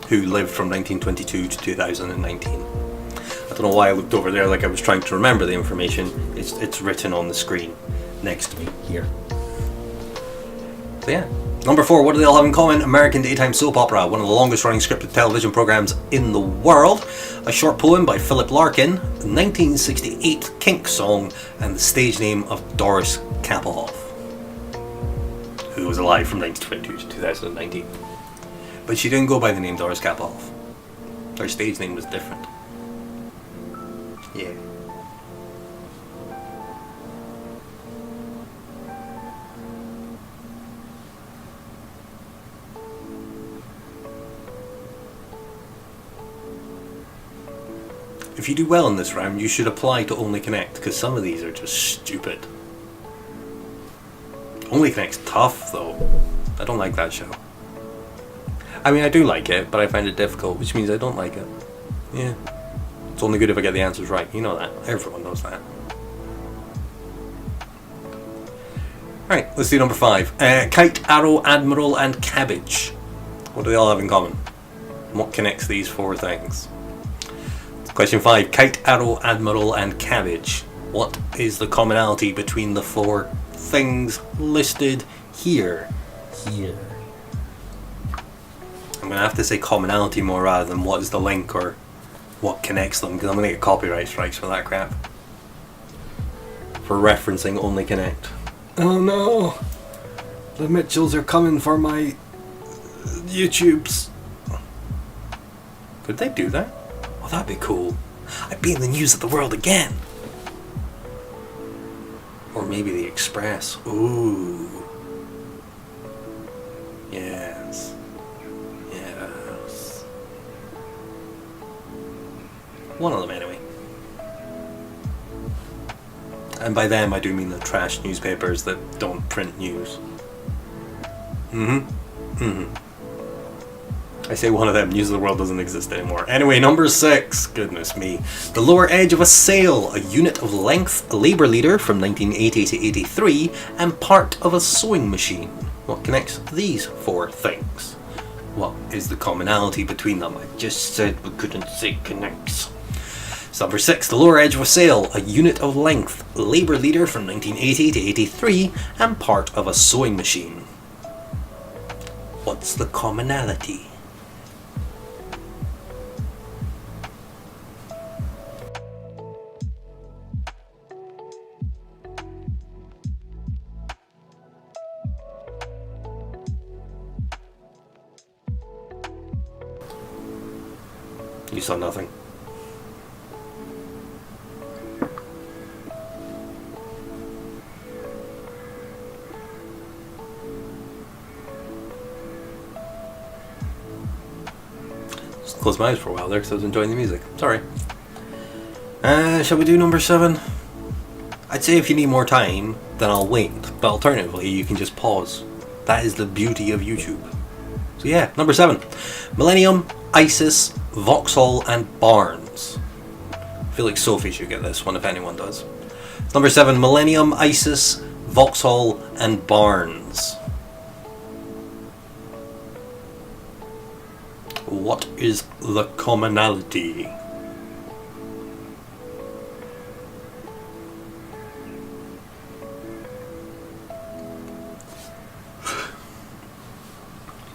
who lived from 1922 to 2019. I don't know why I looked over there like I was trying to remember the information. It's written on the screen next to me here. So yeah. Number 4, what do they all have in common? American daytime soap opera, one of the longest running scripted television programs in the world. A short poem by Philip Larkin, 1968 kink song, and the stage name of Doris Kappelhoff, who was alive from 1922 to 2019. But she didn't go by the name Doris Kappelhoff. Her stage name was different. Yeah. If you do well in this round, you should apply to Only Connect, because some of these are just stupid. Only Connect's tough, though. I don't like that show. I mean, I do like it, but I find it difficult, which means I don't like it. Yeah. It's only good if I get the answers right. You know that. Everyone knows that. Alright, let's do number 5. Kite, arrow, admiral, and cabbage. What do they all have in common? And what connects these 4 things? Question 5. Kite, arrow, admiral, and cabbage. What is the commonality between the four things listed here? Here. I'm going to have to say commonality more rather than what is the link or what connects them, because I'm going to get copyright strikes for that crap. For referencing only connect. Oh no! The Mitchells are coming for my YouTubes. Could they do that? Oh, that'd be cool. I'd be in the news of the world again. Or maybe the Express. Ooh. Yes. Yes. One of them anyway. And by them I do mean the trash newspapers that don't print news. I say one of them, News of the World doesn't exist anymore. Anyway, number 6, goodness me. The lower edge of a sail, a unit of length, a labour leader from 1980 to 83, and part of a sewing machine. What connects these four things? What is the commonality between them? I just said we couldn't say connects. So number 6, the lower edge of a sail, a unit of length, a labour leader from 1980 to 83, and part of a sewing machine. What's the commonality? You saw nothing. Just closed my eyes for a while there because I was enjoying the music. Sorry. Shall we do number 7? I'd say if you need more time, then I'll wait. But alternatively, you can just pause. That is the beauty of YouTube. So yeah, number 7. Millennium, ISIS, Vauxhall and Barnes. I feel like Sophie should get this one if anyone does. Number 7, Millennium, ISIS, Vauxhall and Barnes. What is the commonality?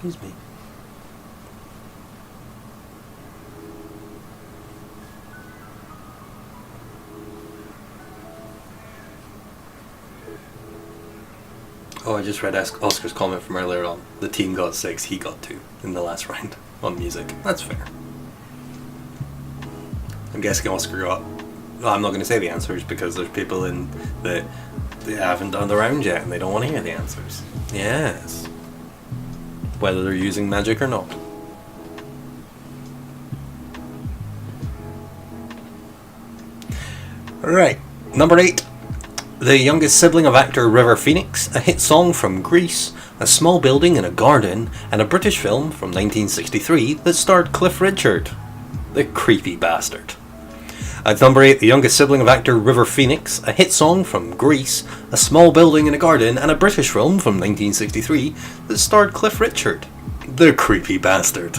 Excuse me. Oh, I just read Oscar's comment from earlier on. The team got 6, he got 2 in the last round on music. That's fair. I'm guessing Oscar got... Well, I'm not going to say the answers because there's people in that they haven't done the round yet and they don't want to hear the answers. Yes. Whether they're using magic or not. Alright, number 8. The youngest sibling of actor River Phoenix, a hit song from Greece, a small building in a garden, and a British film from 1963 that starred Cliff Richard, the creepy bastard. At number 8, the youngest sibling of actor River Phoenix, a hit song from Greece, a small building in a garden, and a British film from 1963 that starred Cliff Richard, the creepy bastard.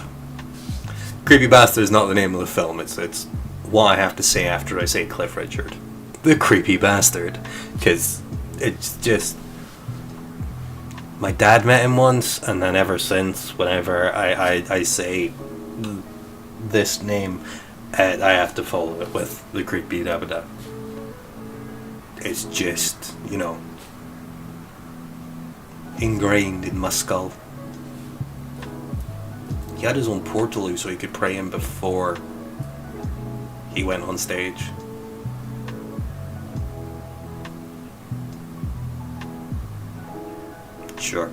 Creepy bastard is not the name of the film, it's what I have to say after I say Cliff Richard. The creepy bastard, because it's just... My dad met him once, and then ever since, whenever I say this name, I have to follow it with the creepy dabba. It's just, ingrained in my skull. He had his own portaloo so he could pray in before he went on stage. Sure.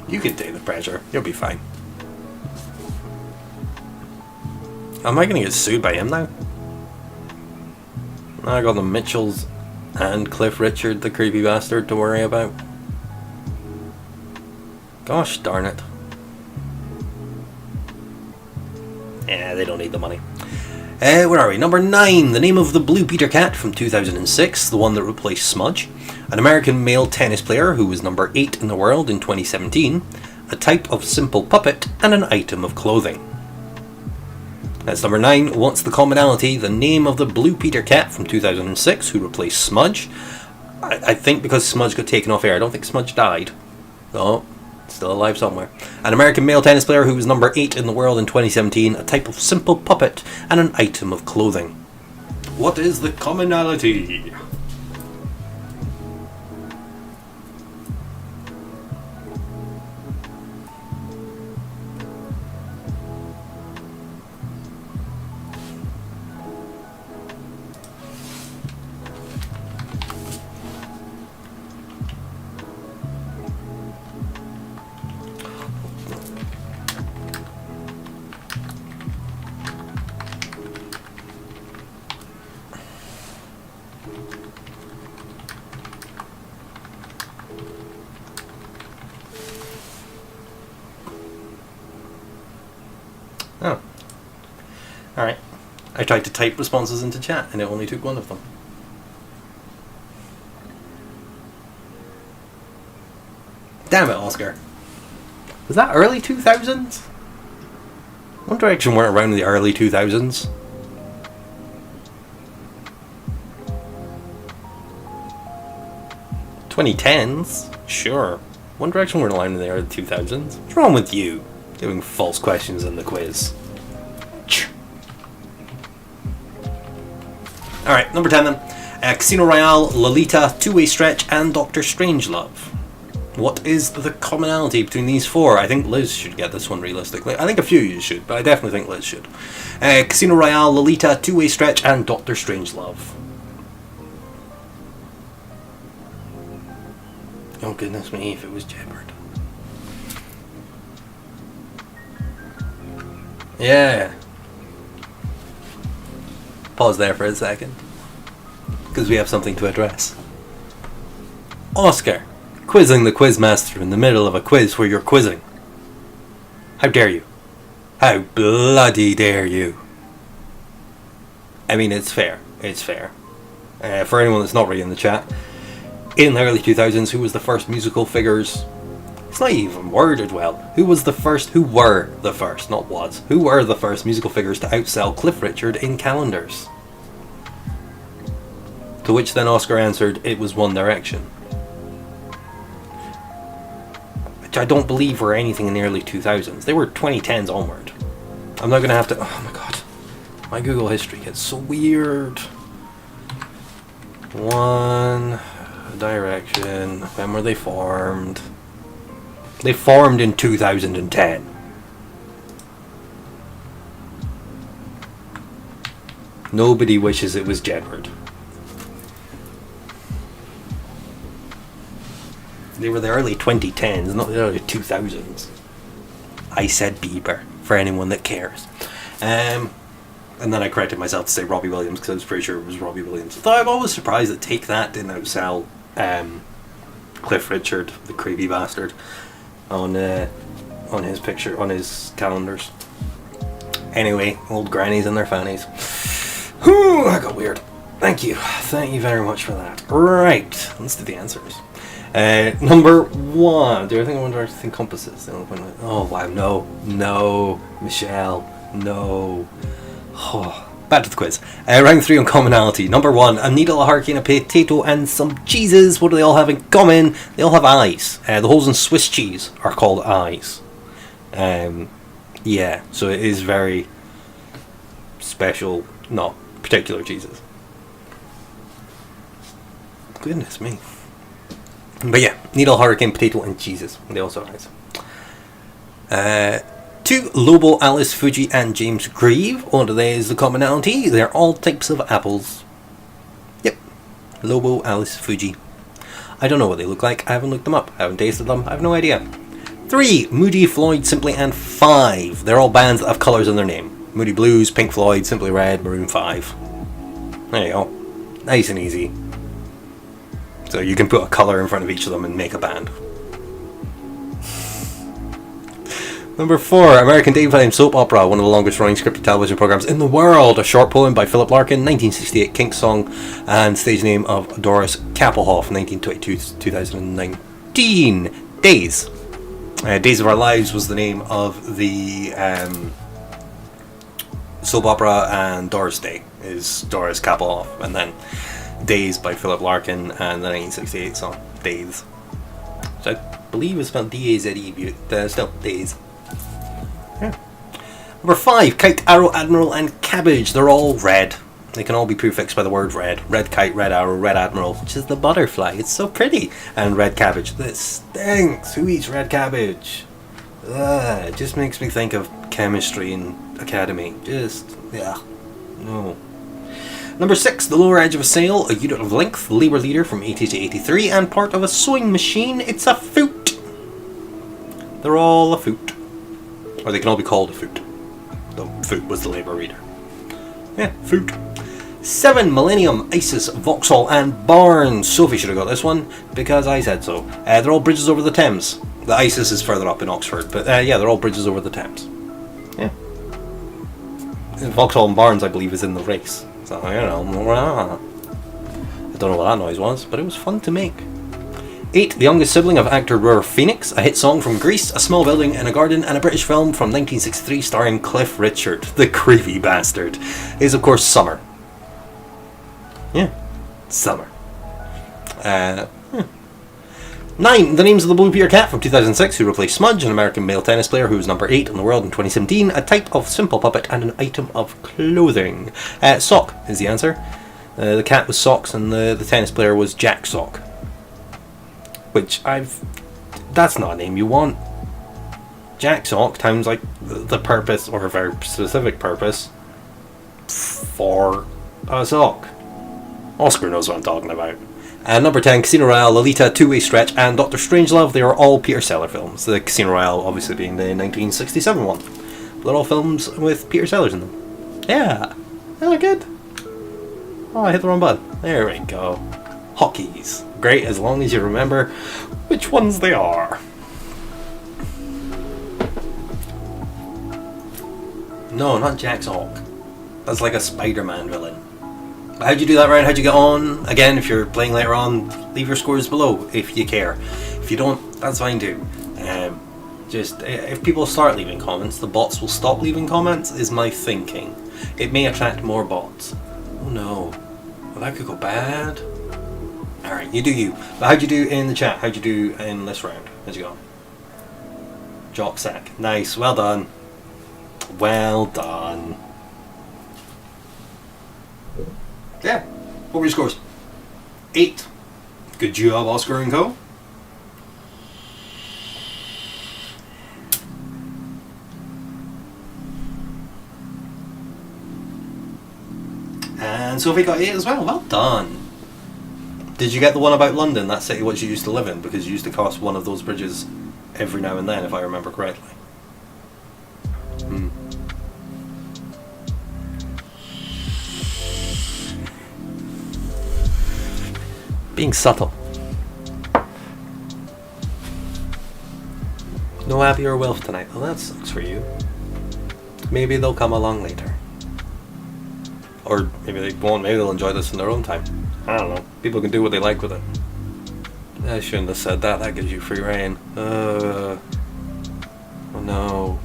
You can take the pressure. You'll be fine. Am I going to get sued by him now? I got the Mitchells and Cliff Richard, the creepy bastard, to worry about. Gosh darn it. Yeah, they don't need the money. Where are we? Number 9. The name of the Blue Peter Cat from 2006, the one that replaced Smudge. An American male tennis player who was number 8 in the world in 2017. A type of simple puppet and an item of clothing. That's number 9. What's the commonality? The name of the Blue Peter cat from 2006 who replaced Smudge. I think because Smudge got taken off air. I don't think Smudge died. No, still alive somewhere. An American male tennis player who was number 8 in the world in 2017. A type of simple puppet and an item of clothing. What is the commonality? Oh. Alright. I tried to type responses into chat and it only took one of them. Damn it, Oscar. Was that early 2000s? One Direction weren't around in the early 2000s. "2010s? Sure. One Direction weren't around in the early 2000s. What's wrong with you? Giving false questions in the quiz." Alright, number 10 then. Casino Royale, Lolita, Two-Way Stretch, and Dr. Strangelove. What is the commonality between these four? I think Liz should get this one realistically. I think a few of you should, but I definitely think Liz should. Casino Royale, Lolita, Two-Way Stretch, and Dr. Strangelove. Oh goodness me, if it was Jeopard. Yeah. Pause there for a second, because we have something to address. Oscar, quizzing the quizmaster in the middle of a quiz where you're quizzing. How dare you? How bloody dare you? I mean, it's fair. It's fair. For anyone that's not really in the chat, in the early 2000s, who was the first musical figures? It's not even worded well. Who were the first, not was. Who were the first musical figures to outsell Cliff Richard in calendars? To which then Oscar answered, it was One Direction. Which I don't believe were anything in the early 2000s. They were 2010s onward. I'm not going to have to... Oh my god. My Google history gets so weird. One Direction. When were they formed? They formed in 2010. Nobody wishes it was Jedward. They were the early 2010s, not the early 2000s. I said Bieber, for anyone that cares. And then I corrected myself to say Robbie Williams, because I was pretty sure it was Robbie Williams. Though I'm always surprised that Take That didn't outsell Cliff Richard, the creepy bastard, on his picture, on his calendars. Anyway, old grannies and their fannies. Whew, that got weird. Thank you very much for that. Right, let's do the answers. Number 1. Do I think One Direction encompasses? Oh wow, no, Michelle, no. Oh, back to the quiz. Round 3 on commonality. Number 1, a needle, a hurricane, a potato, and some cheeses. What do they all have in common? They all have eyes. The holes in Swiss cheese are called eyes. Yeah, so it is very special, not particular cheeses. Goodness me. But yeah, needle, hurricane, potato, and cheeses. They also have eyes. 2, Lobo, Alice, Fuji, and James Grieve. What is the commonality? They're all types of apples. Yep. Lobo, Alice, Fuji. I don't know what they look like. I haven't looked them up. I haven't tasted them. I have no idea. 3, Moody, Floyd, Simply, and 5. They're all bands that have colours in their name. Moody Blues, Pink Floyd, Simply Red, Maroon 5. There you go. Nice and easy. So you can put a colour in front of each of them and make a band. Number 4, American daytime soap opera, one of the longest running scripted television programs in the world. A short poem by Philip Larkin, 1968 Kinks song, and stage name of Doris Kappelhoff, 1922-2019. Days. Days of Our Lives was the name of the soap opera, and Doris Day is Doris Kappelhoff, and then Days by Philip Larkin, and the 1968 song Days, which I believe is spelled D-A-Z-E, but still Days. Yeah. Number 5, Kite, Arrow, Admiral, and Cabbage. They're all red. They can all be prefixed by the word red. Red kite, red arrow, red admiral, which is the butterfly. It's so pretty. And red cabbage. This stinks. Who eats red cabbage? Ugh, it just makes me think of chemistry in academy. Just, yeah, no. Number 6, the lower edge of a sail, a unit of length, labor leader from 80 to 83, and part of a sewing machine. It's a foot. They're all a foot. Or they can all be called a foot. The foot was the labor leader. Yeah, foot. 7, Millennium, Isis, Vauxhall, and Barnes. Sophie should have got this one, because I said so. They're all bridges over the Thames. The Isis is further up in Oxford, but yeah, they're all bridges over the Thames. Yeah. And Vauxhall and Barnes, I believe, is in the race. So, you know, I don't know what that noise was, but it was fun to make. 8, the youngest sibling of actor River Phoenix, a hit song from Greece, a small building in a garden, and a British film from 1963 starring Cliff Richard, the creepy bastard, is of course Summer. Yeah, Summer. 9, the names of the Blue Peter Cat from 2006, who replaced Smudge, an American male tennis player who was number 8 in the world in 2017, a type of simple puppet and an item of clothing. Sock is the answer. The cat was Socks and the tennis player was Jack Sock. Which that's not a name you want. Jack Sock sounds like the purpose, or a very specific purpose, for a sock. Oscar knows what I'm talking about. Number 10, Casino Royale, Lolita, Two-Way Stretch, and Dr. Strangelove. They are all Peter Sellers films. The Casino Royale obviously being the 1967 one. They're all films with Peter Sellers in them. Yeah, they look good. Oh, I hit the wrong button. There we go. Hotkeys. Great, as long as you remember which ones they are. No, not Jack's Hawk. That's like a Spider-Man villain. How'd you do that round? How'd you get on? Again, if you're playing later on, leave your scores below if you care. If you don't, that's fine too. Just, if people start leaving comments, the bots will stop leaving comments, is my thinking. It may attract more bots. Oh no. Well, that could go bad. Alright, you do you. But how'd you do in the chat? How'd you do in this round? How'd you go? Jock sack. Nice, well done. Well done. Yeah, what were your scores? 8. Good job, Oscar and Co. And Sophie got 8 as well. Well done. Did you get the one about London, that city which you used to live in? Because you used to cross one of those bridges every now and then, if I remember correctly. Being subtle. No Abby or Wilf tonight. Well, that sucks for you. Maybe they'll come along later. Or maybe they won't. Maybe they'll enjoy this in their own time. I don't know. People can do what they like with it. I shouldn't have said that. That gives you free reign. Oh no.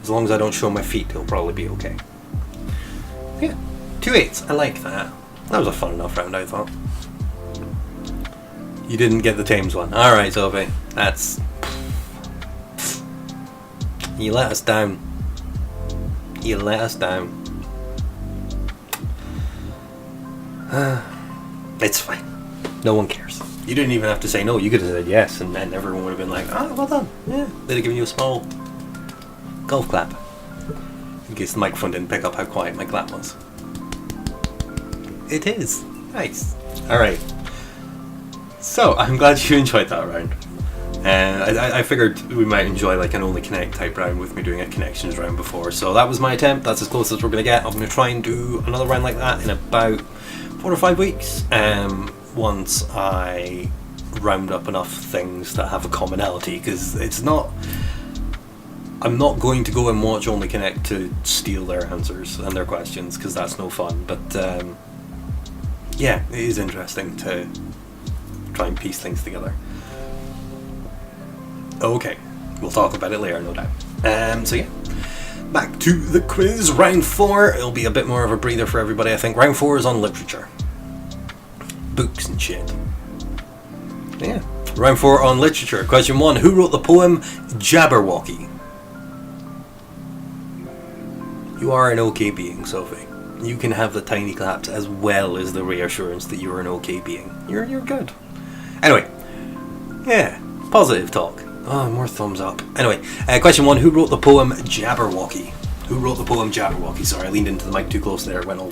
As long as I don't show my feet, it'll probably be okay. Yeah. 2 8s. I like that. That was a fun enough round, I thought. You didn't get the Thames one. Alright, Sophie. That's... You let us down. You let us down. It's fine. No one cares. You didn't even have to say no. You could have said yes, and then everyone would have been like, oh, well done. Yeah. They'd have given you a small golf clap. In case the microphone didn't pick up how quiet my clap was. It is. Nice. Alright. So, I'm glad you enjoyed that round. I figured we might enjoy like an Only Connect type round with me doing a connections round before. So that was my attempt. That's as close as we're going to get. I'm going to try and do another round like that in about 4 or 5 weeks. Once I round up enough things that have a commonality. Because it's not... I'm not going to go and watch Only Connect to steal their answers and their questions. Because that's no fun. But yeah, it is interesting to try and piece things together. Okay, we'll talk about it later, no doubt. So yeah,
back to the quiz. Round 4. It'll be a bit more of a breather for everybody, I think. Round 4 is on literature. Books and shit. Yeah. Round 4 on literature. Question 1. Who wrote the poem Jabberwocky? You are an okay being, Sophie. You can have the tiny claps as well as the reassurance that you're an okay being. You're good. Anyway. Yeah. Positive talk. Oh, more thumbs up. Anyway, question 1. Who wrote the poem Jabberwocky? Who wrote the poem Jabberwocky? Sorry, I leaned into the mic too close there. It went all...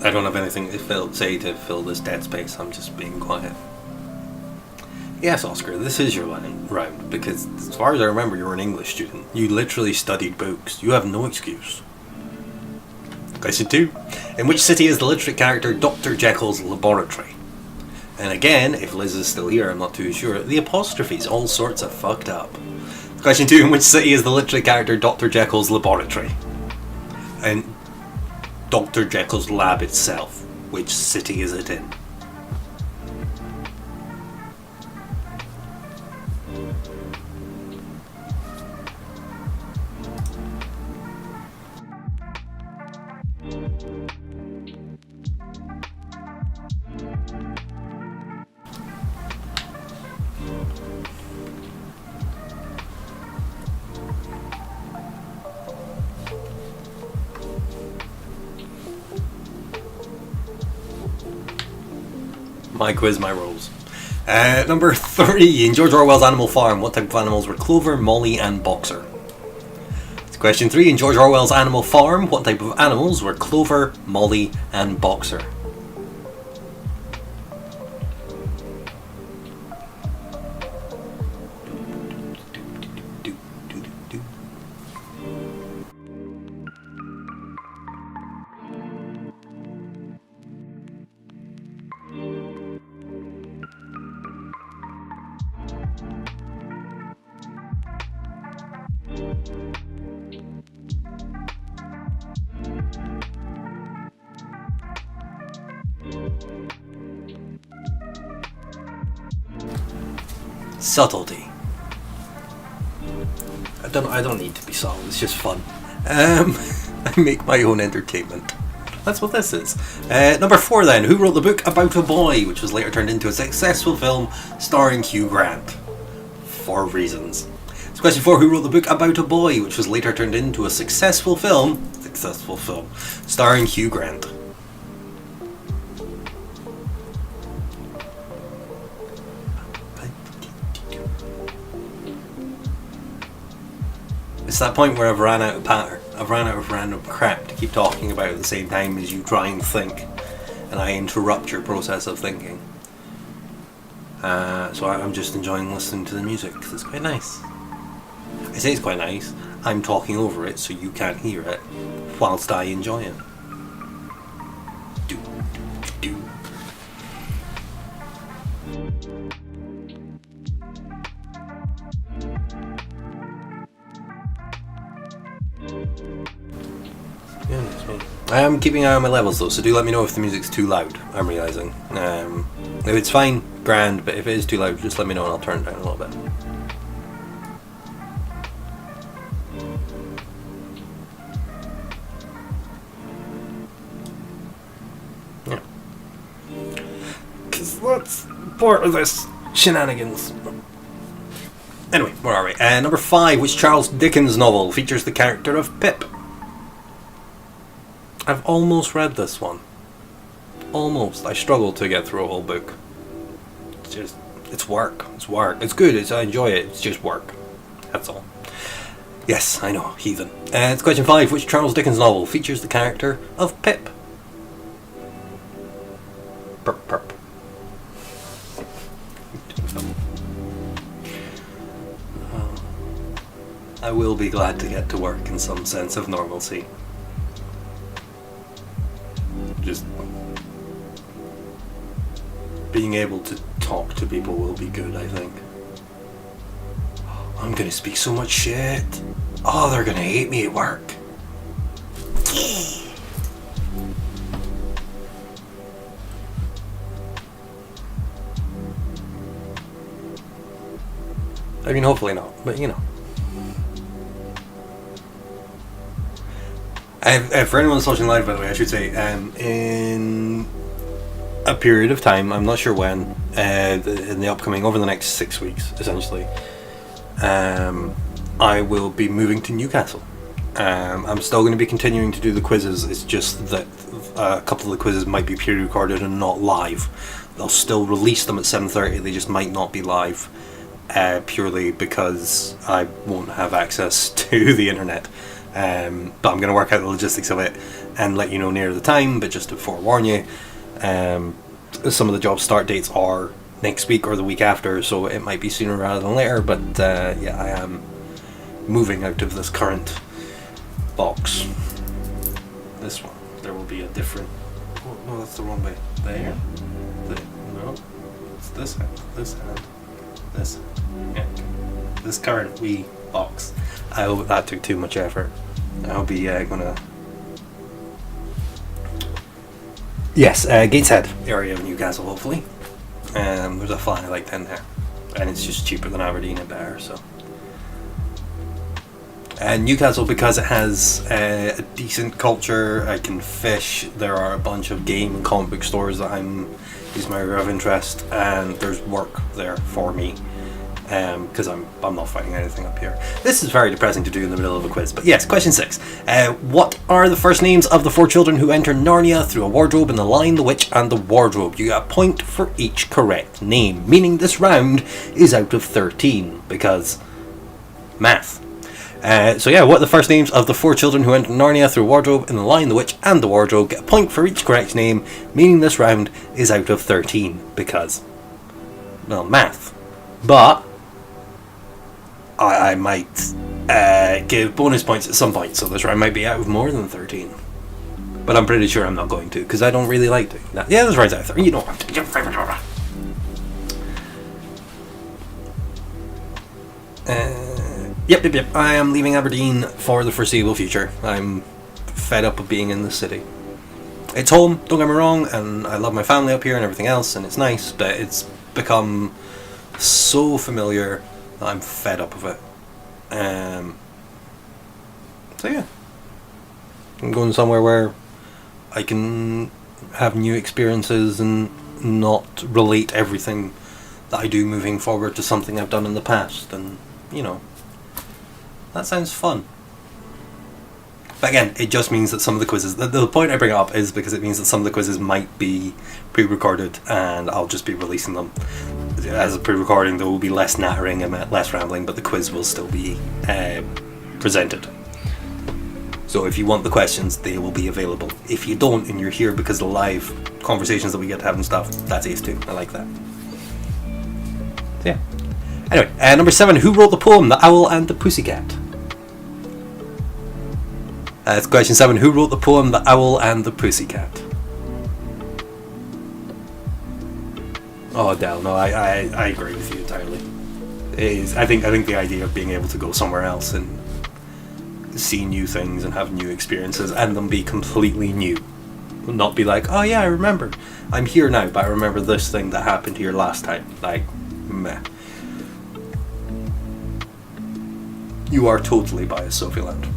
I don't have anything to say to fill this dead space. I'm just being quiet. Yes, Oscar, this is your round, because as far as I remember, you're an English student. You literally studied books. You have no excuse. Question 2. In which city is the literary character Dr. Jekyll's laboratory? And again, if Liz is still here, I'm not too sure. The apostrophe's all sorts of fucked up. Question 2. In which city is the literary character Dr. Jekyll's laboratory? And Dr. Jekyll's lab itself. Which city is it in? My quiz, my rules. Number 3. In George Orwell's Animal Farm, what type of animals were Clover, Molly, and Boxer? Question 3. In George Orwell's Animal Farm, what type of animals were Clover, Molly, and Boxer? Subtlety. I don't need to be subtle, it's just fun. I make my own entertainment. That's what this is. Number 4 then. Who wrote the book About a Boy, which was later turned into a successful film starring Hugh Grant? 4 reasons. So question 4. Who wrote the book About a Boy, which was later turned into a successful film starring Hugh Grant? It's that point where I've ran out of random crap to keep talking about at the same time as you try and think, and I interrupt your process of thinking. So I'm just enjoying listening to the music because it's quite nice. I say it's quite nice. I'm talking over it so you can't hear it, whilst I enjoy it. Do, do, do. I am keeping an eye on my levels though, so do let me know if the music's too loud, I'm realising. If it's fine, grand, but if it is too loud, just let me know and I'll turn it down a little bit. Yeah. Because that's part of this shenanigans. Anyway, where are we? Number 5, which Charles Dickens novel features the character of Pip? I've almost read this one. Almost. I struggled to get through a whole book. It's work. It's work. It's good. I enjoy it. It's just work. That's all. Yes, I know. Heathen. It's question 5. Which Charles Dickens novel features the character of Pip? Perp, perp. I will be glad to get to work in some sense of normalcy. Just being able to talk to people will be good, I think.
I'm gonna speak so much shit. Oh, they're gonna hate me at work. I mean, hopefully not, but you know. For anyone that's watching live, by the way, I should say, in a period of time, I'm not sure when, in the upcoming, over the next 6 weeks, essentially, I will be moving to Newcastle. I'm still going to be continuing to do the quizzes. It's just that a couple of the quizzes might be pre-recorded and not live. They'll still release them at 7:30. They just might not be live, purely because I won't have access to the internet. But I'm going to work out the logistics of it and let you know near the time. But just to forewarn you, some of the job start dates are next week or the week after, so it might be sooner rather than later. But yeah, I am moving out of this current box. This one. There will be a different... Oh, no, that's the wrong way. There. No. It's this hand. This hand. This. Yeah. This current wee box. I hope that took too much effort. I'll be gonna... Yes, Gateshead area of Newcastle, hopefully. There's a flat I like 10 there. And it's just cheaper than Aberdeen and Bear, so... And Newcastle, because it has a decent culture, I can fish, there are a bunch of game and comic book stores that is my area of interest, and there's work there for me, because I'm not finding anything up here. This is very depressing to do in the middle of a quiz, but yes, question 6. What are the first names of the 4 children who enter Narnia through a wardrobe in The Lion, the Witch and the Wardrobe? You get a point for each correct name, meaning this round is out of 13, because math. So yeah, what are the first names of the 4 children who enter Narnia through a wardrobe in The Lion, the Witch and the Wardrobe? Get a point for each correct name, meaning this round is out of 13, because, well, math. But I might give bonus points at some point, so this round might be out of more than 13. But I'm pretty sure I'm not going to, because I don't really like doing that. Yeah, this round's out of 13, you don't have to. Yep. I am leaving Aberdeen for the foreseeable future. I'm fed up of being in the city. It's home, don't get me wrong, and I love my family up here and everything else, and it's nice, but it's become so familiar that I'm fed up of it. So yeah. I'm going somewhere where I can have new experiences and not relate everything that I do moving forward to something I've done in the past, and, you know, that sounds fun. But again, it just means that some of the quizzes... The point I bring it up is because it means that some of the quizzes might be pre-recorded and I'll just be releasing them. As a pre-recording, there will be less nattering and less rambling, but the quiz will still be presented. So if you want the questions, they will be available. If you don't and you're here because of the live conversations that we get to have and stuff, that's ace too. I like that. So yeah. Anyway, number 7. Who wrote the poem The Owl and the Pussycat? That's question 7. Who wrote the poem The Owl and the Pussycat? Oh, Del, no, I agree with you entirely. It is, I think the idea of being able to go somewhere else and see new things and have new experiences and them be completely new. Not be like, oh yeah, I remember. I'm here now, but I remember this thing that happened here last time. Like, meh. You are totally biased, Sophie Land.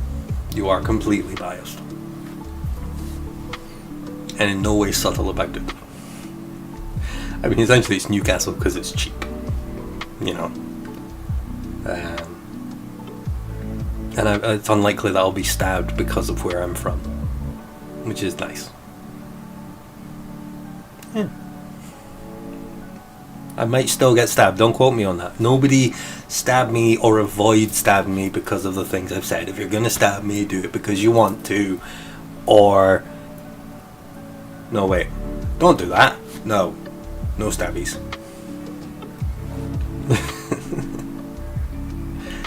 You are completely biased. And in no way subtle about it. I mean, essentially it's Newcastle because it's cheap. You know. And it's unlikely that I'll be stabbed because of where I'm from. Which is nice. Yeah. I might still get stabbed, don't quote me on that. Nobody stab me or avoid stabbing me because of the things I've said. If you're gonna stab me, do it because you want to, or... No, wait. Don't do that. No. No stabbies.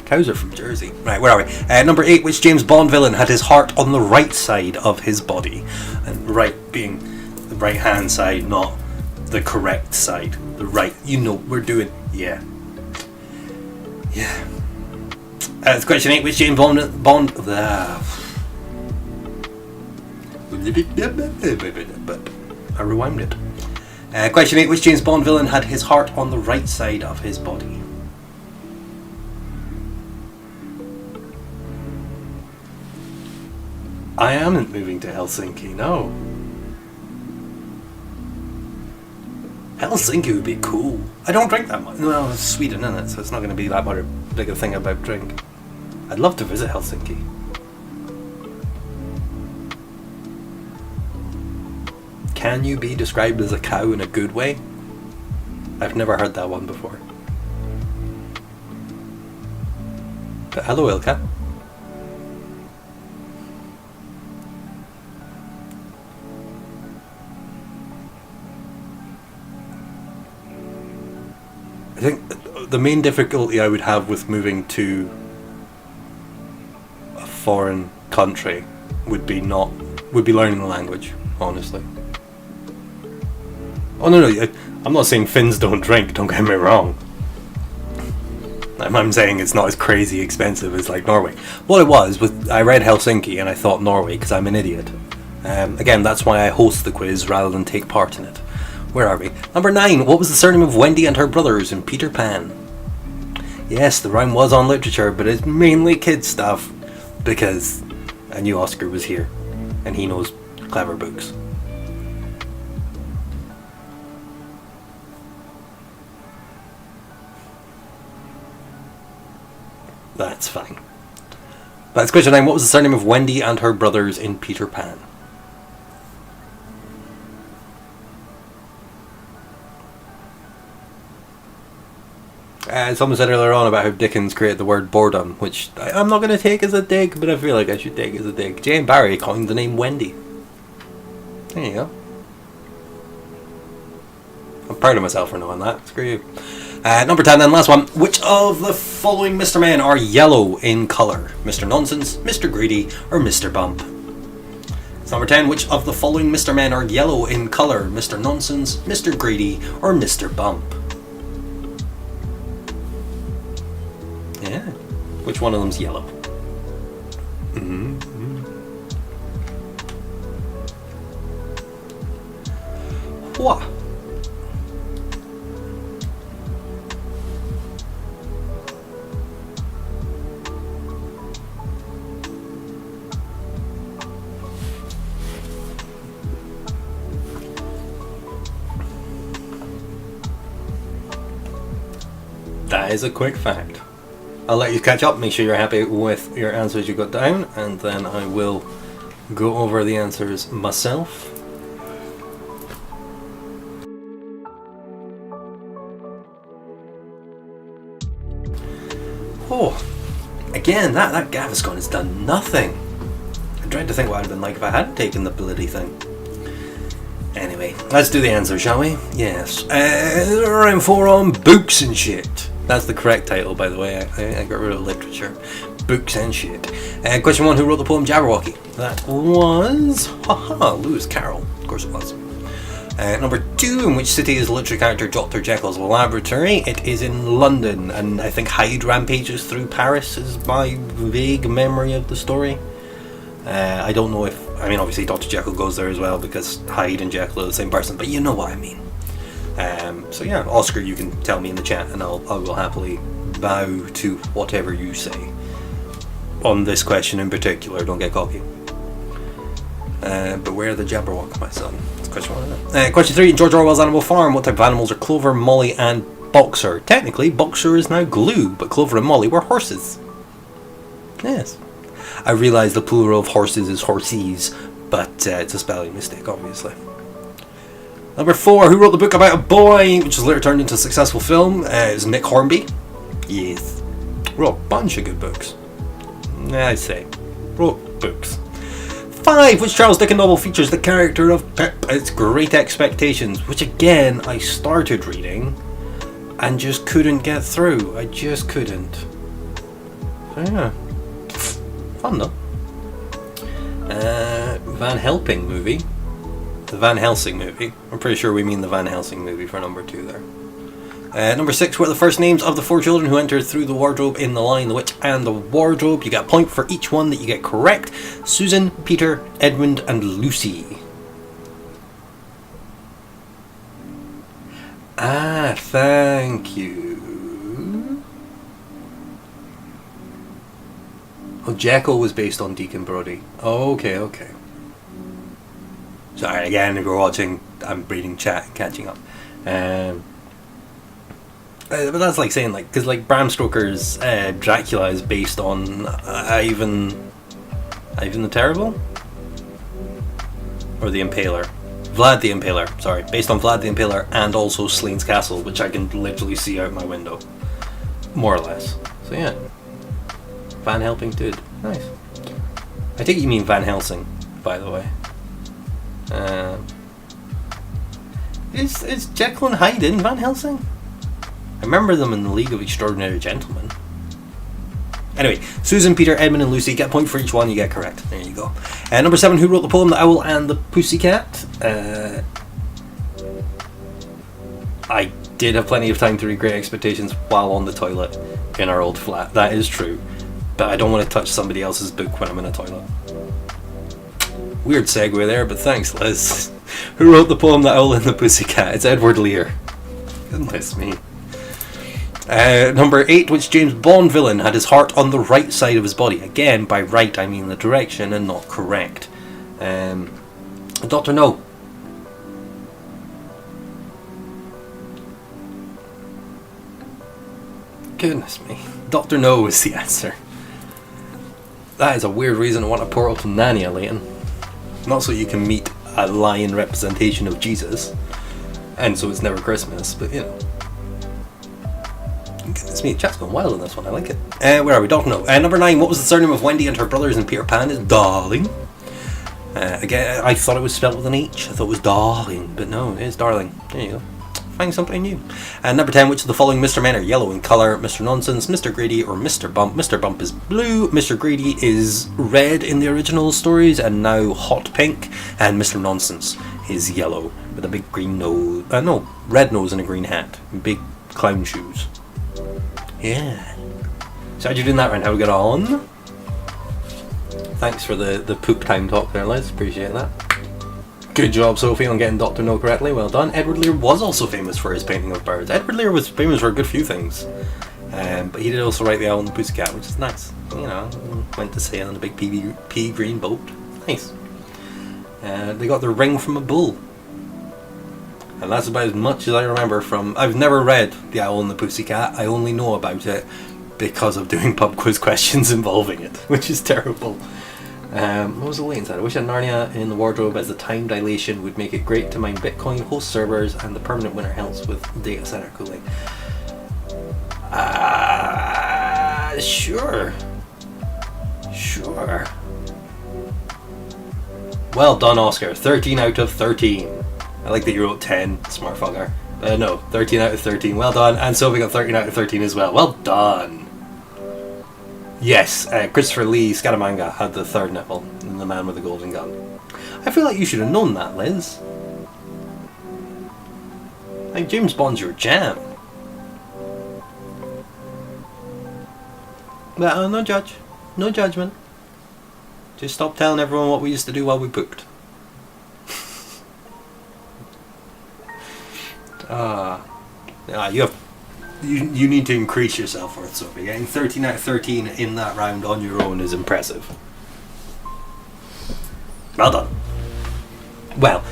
Cows are from Jersey. Right, where are we? Number 8, which James Bond villain had his heart on the right side of his body? And right being the right hand side, not the correct side. The right, you know, we're doing, yeah. That's question 8. Which James Bond... I rewound it. Question 8. Which James Bond villain had his heart on the right side of his body? I am moving to Helsinki, no. Helsinki would be cool. I don't drink that much. Well, it's Sweden, isn't it? So it's not going to be that much big a thing about drink. I'd love to visit Helsinki. Can you be described as a cow in a good way? I've never heard that one before. But hello, Ilka. I think the main difficulty I would have with moving to a foreign country would be learning the language, honestly. Oh no, I'm not saying Finns don't drink, don't get me wrong. I'm saying it's not as crazy expensive as like Norway. What it was I read Helsinki and I thought Norway because I'm an idiot. Again, that's why I host the quiz rather than take part in it. Where are we? Number 9. What was the surname of Wendy and her brothers in Peter Pan? Yes, the rhyme was on literature, but it's mainly kids stuff because I knew Oscar was here and he knows clever books. That's fine. That's question 9. What was the surname of Wendy and her brothers in Peter Pan? Someone said earlier on about how Dickens created the word boredom, which I'm not going to take as a dig, but I feel like I should take as a dig. Jane Barry coined the name Wendy. There you go. I'm proud of myself for knowing that. Screw you. Number 10 then, last one. Which of the following Mr. Men are yellow in colour? Mr. Nonsense, Mr. Greedy, or Mr. Bump? It's number 10. Which of the following Mr. Men are yellow in colour? Mr. Nonsense, Mr. Greedy, or Mr. Bump? Yeah. Which one of them's yellow? Mm-hmm. What? That is a quick fact. I'll let you catch up, make sure you're happy with your answers you got down, and then I will go over the answers myself. Oh, again, that Gaviscon has done nothing. I'm trying to think what it would have been like if I hadn't taken the bloody thing. Anyway, let's do the answer, shall we? Yes. Round 4 on books and shit. That's the correct title, by the way. I got rid of literature. Books and shit. Question 1, who wrote the poem Jabberwocky? That was... Lewis Carroll. Of course it was. Number 2, in which city is the literary character Dr. Jekyll's laboratory? It is in London, and I think Hyde rampages through Paris is my vague memory of the story. I don't know if... I mean, obviously Dr. Jekyll goes there as well, because Hyde and Jekyll are the same person, but you know what I mean. So yeah, Oscar, you can tell me in the chat, and I will happily bow to whatever you say. On this question in particular, don't get cocky. But where are the Jabberwock, my son? That's question 1, isn't it? Question 3, in George Orwell's Animal Farm, what type of animals are Clover, Molly, and Boxer? Technically, Boxer is now Glue, but Clover and Molly were horses. Yes. I realise the plural of horses is horses, but it's a spelling mistake, obviously. Number 4, who wrote the book about a boy, which was later turned into a successful film? It was Nick Hornby. Yes. Wrote a bunch of good books. I'd say. Wrote books. 5, which Charles Dickens novel features the character of Pip? It's Great Expectations, which again, I started reading and just couldn't get through. I just couldn't. So yeah. Fun though. Van Helsing movie. The Van Helsing movie. I'm pretty sure we mean the Van Helsing movie for number 2 there. Number 6 were the first names of the 4 children who entered through the wardrobe in The Lion, the Witch, and the Wardrobe. You get a point for each one that you get correct. Susan, Peter, Edmund, and Lucy. Ah, thank you. Oh, Jekyll was based on Deacon Brodie. Okay, okay. Sorry, again, if you're watching, I'm reading chat and catching up. But that's like saying, like, because like Bram Stoker's Dracula is based on Ivan the Terrible, or the Impaler, Vlad the Impaler. Sorry, based on Vlad the Impaler, and also Slane's Castle, which I can literally see out my window, more or less. So yeah, Van Helsing dude, nice. I think you mean Van Helsing, by the way. Is Jekyll and Hyde in Van Helsing? I remember them in the League of Extraordinary Gentlemen. Anyway, Susan, Peter, Edmund, and Lucy get a point for each one you get correct. There you go. Number 7, who wrote the poem The Owl and the Pussycat? I did have plenty of time to read Great Expectations while on the toilet in our old flat. That is true. But I don't want to touch somebody else's book when I'm in a toilet. Weird segue there, but thanks, Liz. Who wrote the poem The Owl and the Pussycat? It's Edward Lear. Goodness me. Number 8, which James Bond villain had his heart on the right side of his body? Again, by right I mean the direction and not correct. Dr. No. Goodness me. Dr. No is the answer. That is a weird reason to want a portal to Narnia, Leighton. Not so you can meet a lion representation of Jesus, and so it's never Christmas, but you know. Goodness me, chat's going wild on this one, I like it. Where are we? Don't know. Number 9, what was the surname of Wendy and her brothers in Peter Pan? Is Darling. Again, I thought it was spelled with an H. I thought it was Darling, but no, it is Darling. There you go. Find something new. Number 10, which of the following Mr. Men are yellow in colour? Mr. Nonsense, Mr. Grady, or Mr. Bump? Mr. Bump is blue, Mr. Grady is red in the original stories and now hot pink, and Mr. Nonsense is yellow with a big green nose, red nose and a green hat, and big clown shoes. Yeah. So how'd you do in that round? How we got on? Thanks for the poop time talk there, Liz. Appreciate that. Good job, Sophie, on getting Dr. No correctly. Well done. Edward Lear was also famous for his painting of birds. Edward Lear was famous for a good few things. But he did also write The Owl and the Pussycat, which is nice. You know, went to sail in a big pea green boat. Nice. They got their ring from a bull. And that's about as much as I remember from... I've never read The Owl and the Pussycat. I only know about it because of doing pub quiz questions involving it, which is terrible. What was the lane said? I wish I had Narnia in the wardrobe, as the time dilation would make it great to mine Bitcoin, host servers, and the permanent winter helps with data center cooling. Sure. Sure. Well done, Oscar. 13 out of 13. I like that you wrote 10, smart fucker. No, 13 out of 13. Well done. And Sophie got 13 out of 13 as well. Well done. Yes, Christopher Lee Scaramanga had the third nipple in The Man with the Golden Gun. I feel like you should have known that, Liz. Like, James Bond's your jam. But no judge. No judgment. Just stop telling everyone what we used to do while we pooped. You need to increase your self-worth, Sophie. Getting 13 out of 13 in that round on your own is impressive. Well done. Well,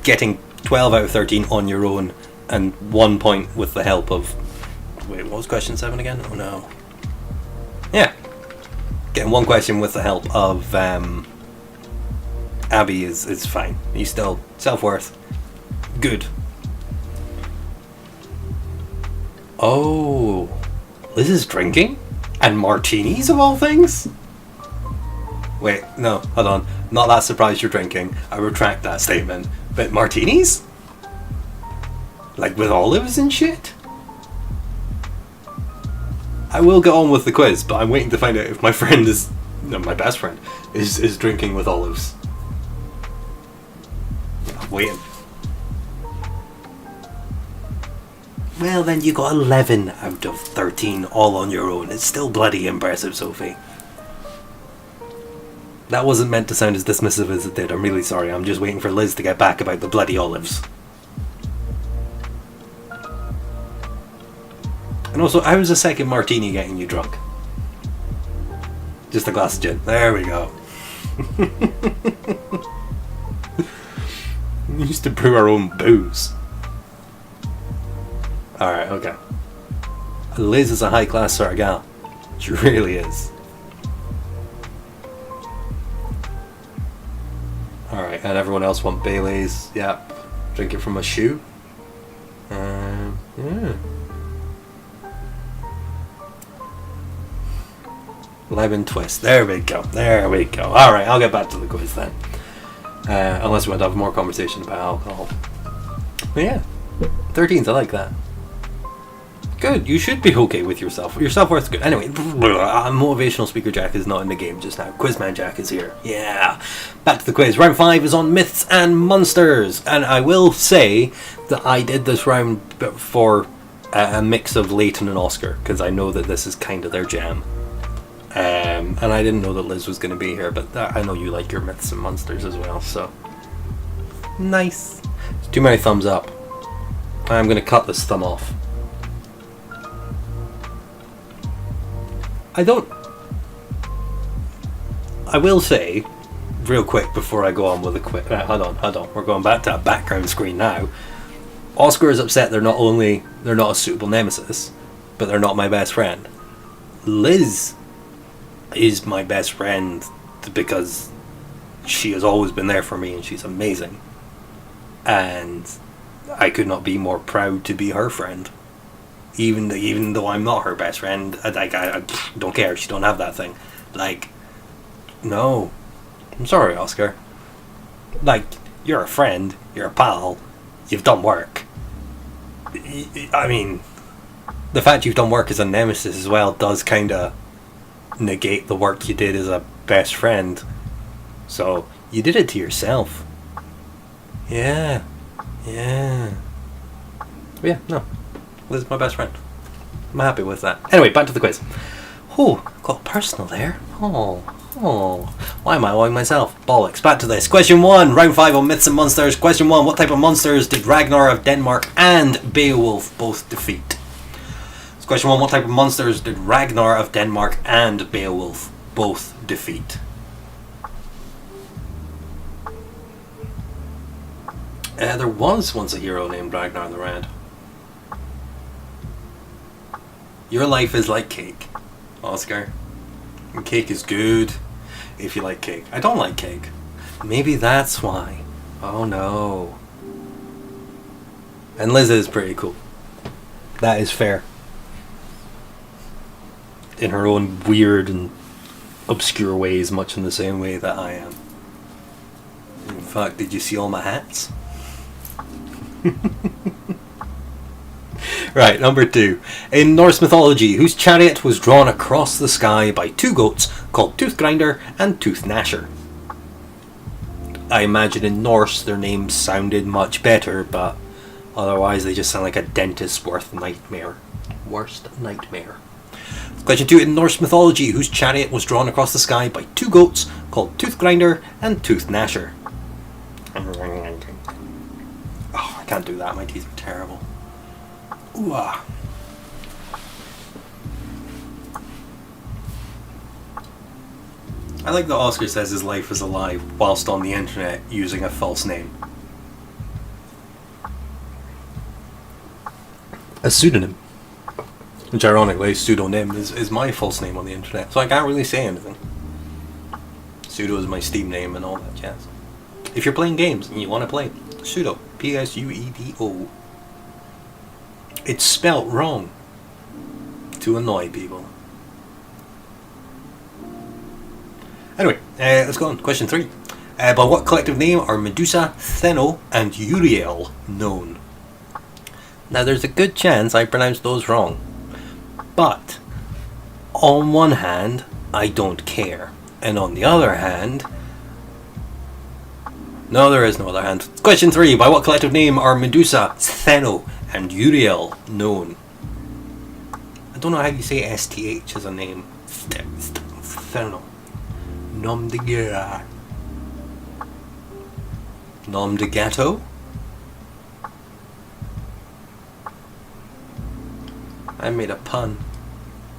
getting 12 out of 13 on your own and 1 point with the help of... Wait, what was question 7 again? Oh no. Yeah. Getting 1 question with the help of Abby is fine. You still... Self-worth. Good. Oh, Liz is drinking? And martinis of all things? Wait, no, hold on. Not that surprised you're drinking. I retract that statement. But martinis? Like with olives and shit? I will get on with the quiz, but I'm waiting to find out if my friend is... No, my best friend is drinking with olives. I'm waiting. Well, then you got 11 out of 13 all on your own. It's still bloody impressive, Sophie. That wasn't meant to sound as dismissive as it did. I'm really sorry. I'm just waiting for Liz to get back about the bloody olives. And also, how's a second martini getting you drunk? Just a glass of gin. There we go. We used to brew our own booze. Alright, okay. Liz is a high class sort of gal. She really is. Alright, and everyone else want Bailey's. Yep. Drink it from a shoe. Yeah. Lemon twist. There we go. There we go. Alright, I'll get back to the quiz then. Unless we want to have more conversation about alcohol. But yeah. 13th, I like that. Good, you should be okay with yourself. Your self-worth's good. Anyway, Motivational Speaker Jack is not in the game just now. Quizman Jack is here. Yeah. Back to the quiz. Round 5 is on myths and monsters. And I will say that I did this round for a mix of Leighton and Oscar, because I know that this is kind of their jam. And I didn't know that Liz was going to be here, but I know you like your myths and monsters as well, so... Nice. There's too many thumbs up. I'm going to cut this thumb off. I will say, real quick before I go on with the quiz. Hold on. We're going back to that background screen now. Oscar is upset they're not a suitable nemesis, but they're not my best friend. Liz is my best friend because she has always been there for me and she's amazing. And I could not be more proud to be her friend. Even though I'm not her best friend, I don't care. She don't have that thing. Like, no. I'm sorry, Oscar. Like, you're a friend. You're a pal. You've done work. I mean, the fact you've done work as a nemesis as well does kind of negate the work you did as a best friend. So, you did it to yourself. Yeah. But yeah, no. Liz is my best friend. I'm happy with that. Anyway, back to the quiz. Oh, got personal there. Oh. Why am I owing myself? Bollocks. Back to this. Question 1. Round 5 on myths and monsters. Question 1. What type of monsters did Ragnar of Denmark and Beowulf both defeat? So question 1. What type of monsters did Ragnar of Denmark and Beowulf both defeat? There was once a hero named Ragnar the Red. Your life is like cake, Oscar. And cake is good if you like cake. I don't like cake. Maybe that's why. Oh no. And Liz is pretty cool. That is fair. In her own weird and obscure ways, much in the same way that I am. In fact, did you see all my hats? Right, number 2. In Norse mythology, whose chariot was drawn across the sky by 2 goats called Tooth Grinder and Tooth Gnasher? I imagine in Norse their names sounded much better, but otherwise they just sound like a dentist's worst nightmare. Question 2. In Norse mythology, whose chariot was drawn across the sky by 2 goats called Tooth Grinder and Tooth Gnasher? Oh, I can't do that. My teeth are terrible. Ooh, ah. I like that Oscar says his life is a lie whilst on the internet using a false name. A pseudonym. Which ironically, pseudonym is my false name on the internet, so I can't really say anything. Pseudo is my Steam name and all that jazz. If you're playing games and you want to play, pseudo. P-S-U-E-D-O. It's spelt wrong to annoy people. Anyway, let's go on. Question 3. By what collective name are Medusa, Theno, and Uriel known? Now, there's a good chance I pronounced those wrong. But, on one hand, I don't care. And on the other hand... No, there is no other hand. Question 3. By what collective name are Medusa, Theno, and Uriel known. I don't know how you say STH as a name. Steno. Nom de guerre. Nom de gâteau? I made a pun.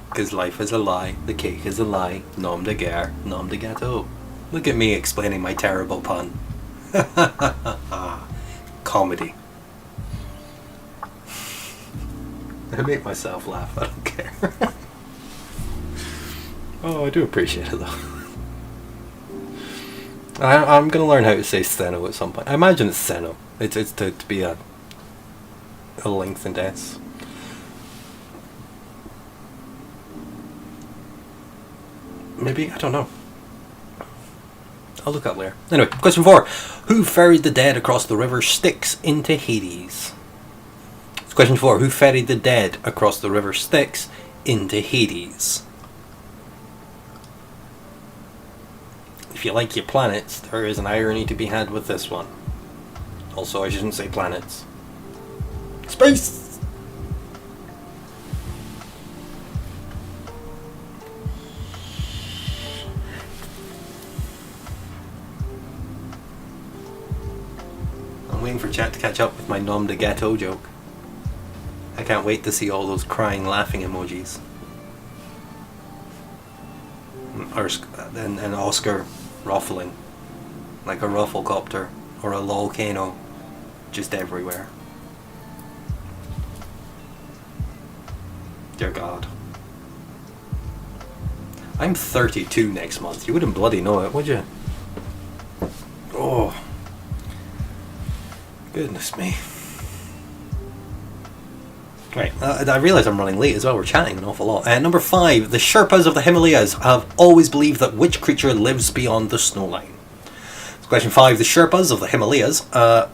Because life is a lie, the cake is a lie, nom de guerre, nom de gâteau. Look at me explaining my terrible pun. Comedy. I make myself laugh, I don't care. Oh, I do appreciate it though. I'm gonna learn how to say steno at some point. I imagine it's steno. It's to be a lengthened S. Maybe, I don't know. I'll look up later. Anyway, question 4. Who ferried the dead across the river Styx into Hades? It's question 4. Who ferried the dead across the river Styx into Hades? If you like your planets, there is an irony to be had with this one. Also, I shouldn't say planets. Space! I'm waiting for chat to catch up with my nom de gâteau joke. I can't wait to see all those crying, laughing emojis. And Oscar ruffling. Like a rufflecopter or a volcano. Just everywhere. Dear God. I'm 32 next month. You wouldn't bloody know it, would you? Oh. Goodness me. Right, I realise I'm running late as well. We're chatting an awful lot. Number 5. The Sherpas of the Himalayas have always believed that which creature lives beyond the snow line? So question 5. The Sherpas of the Himalayas. I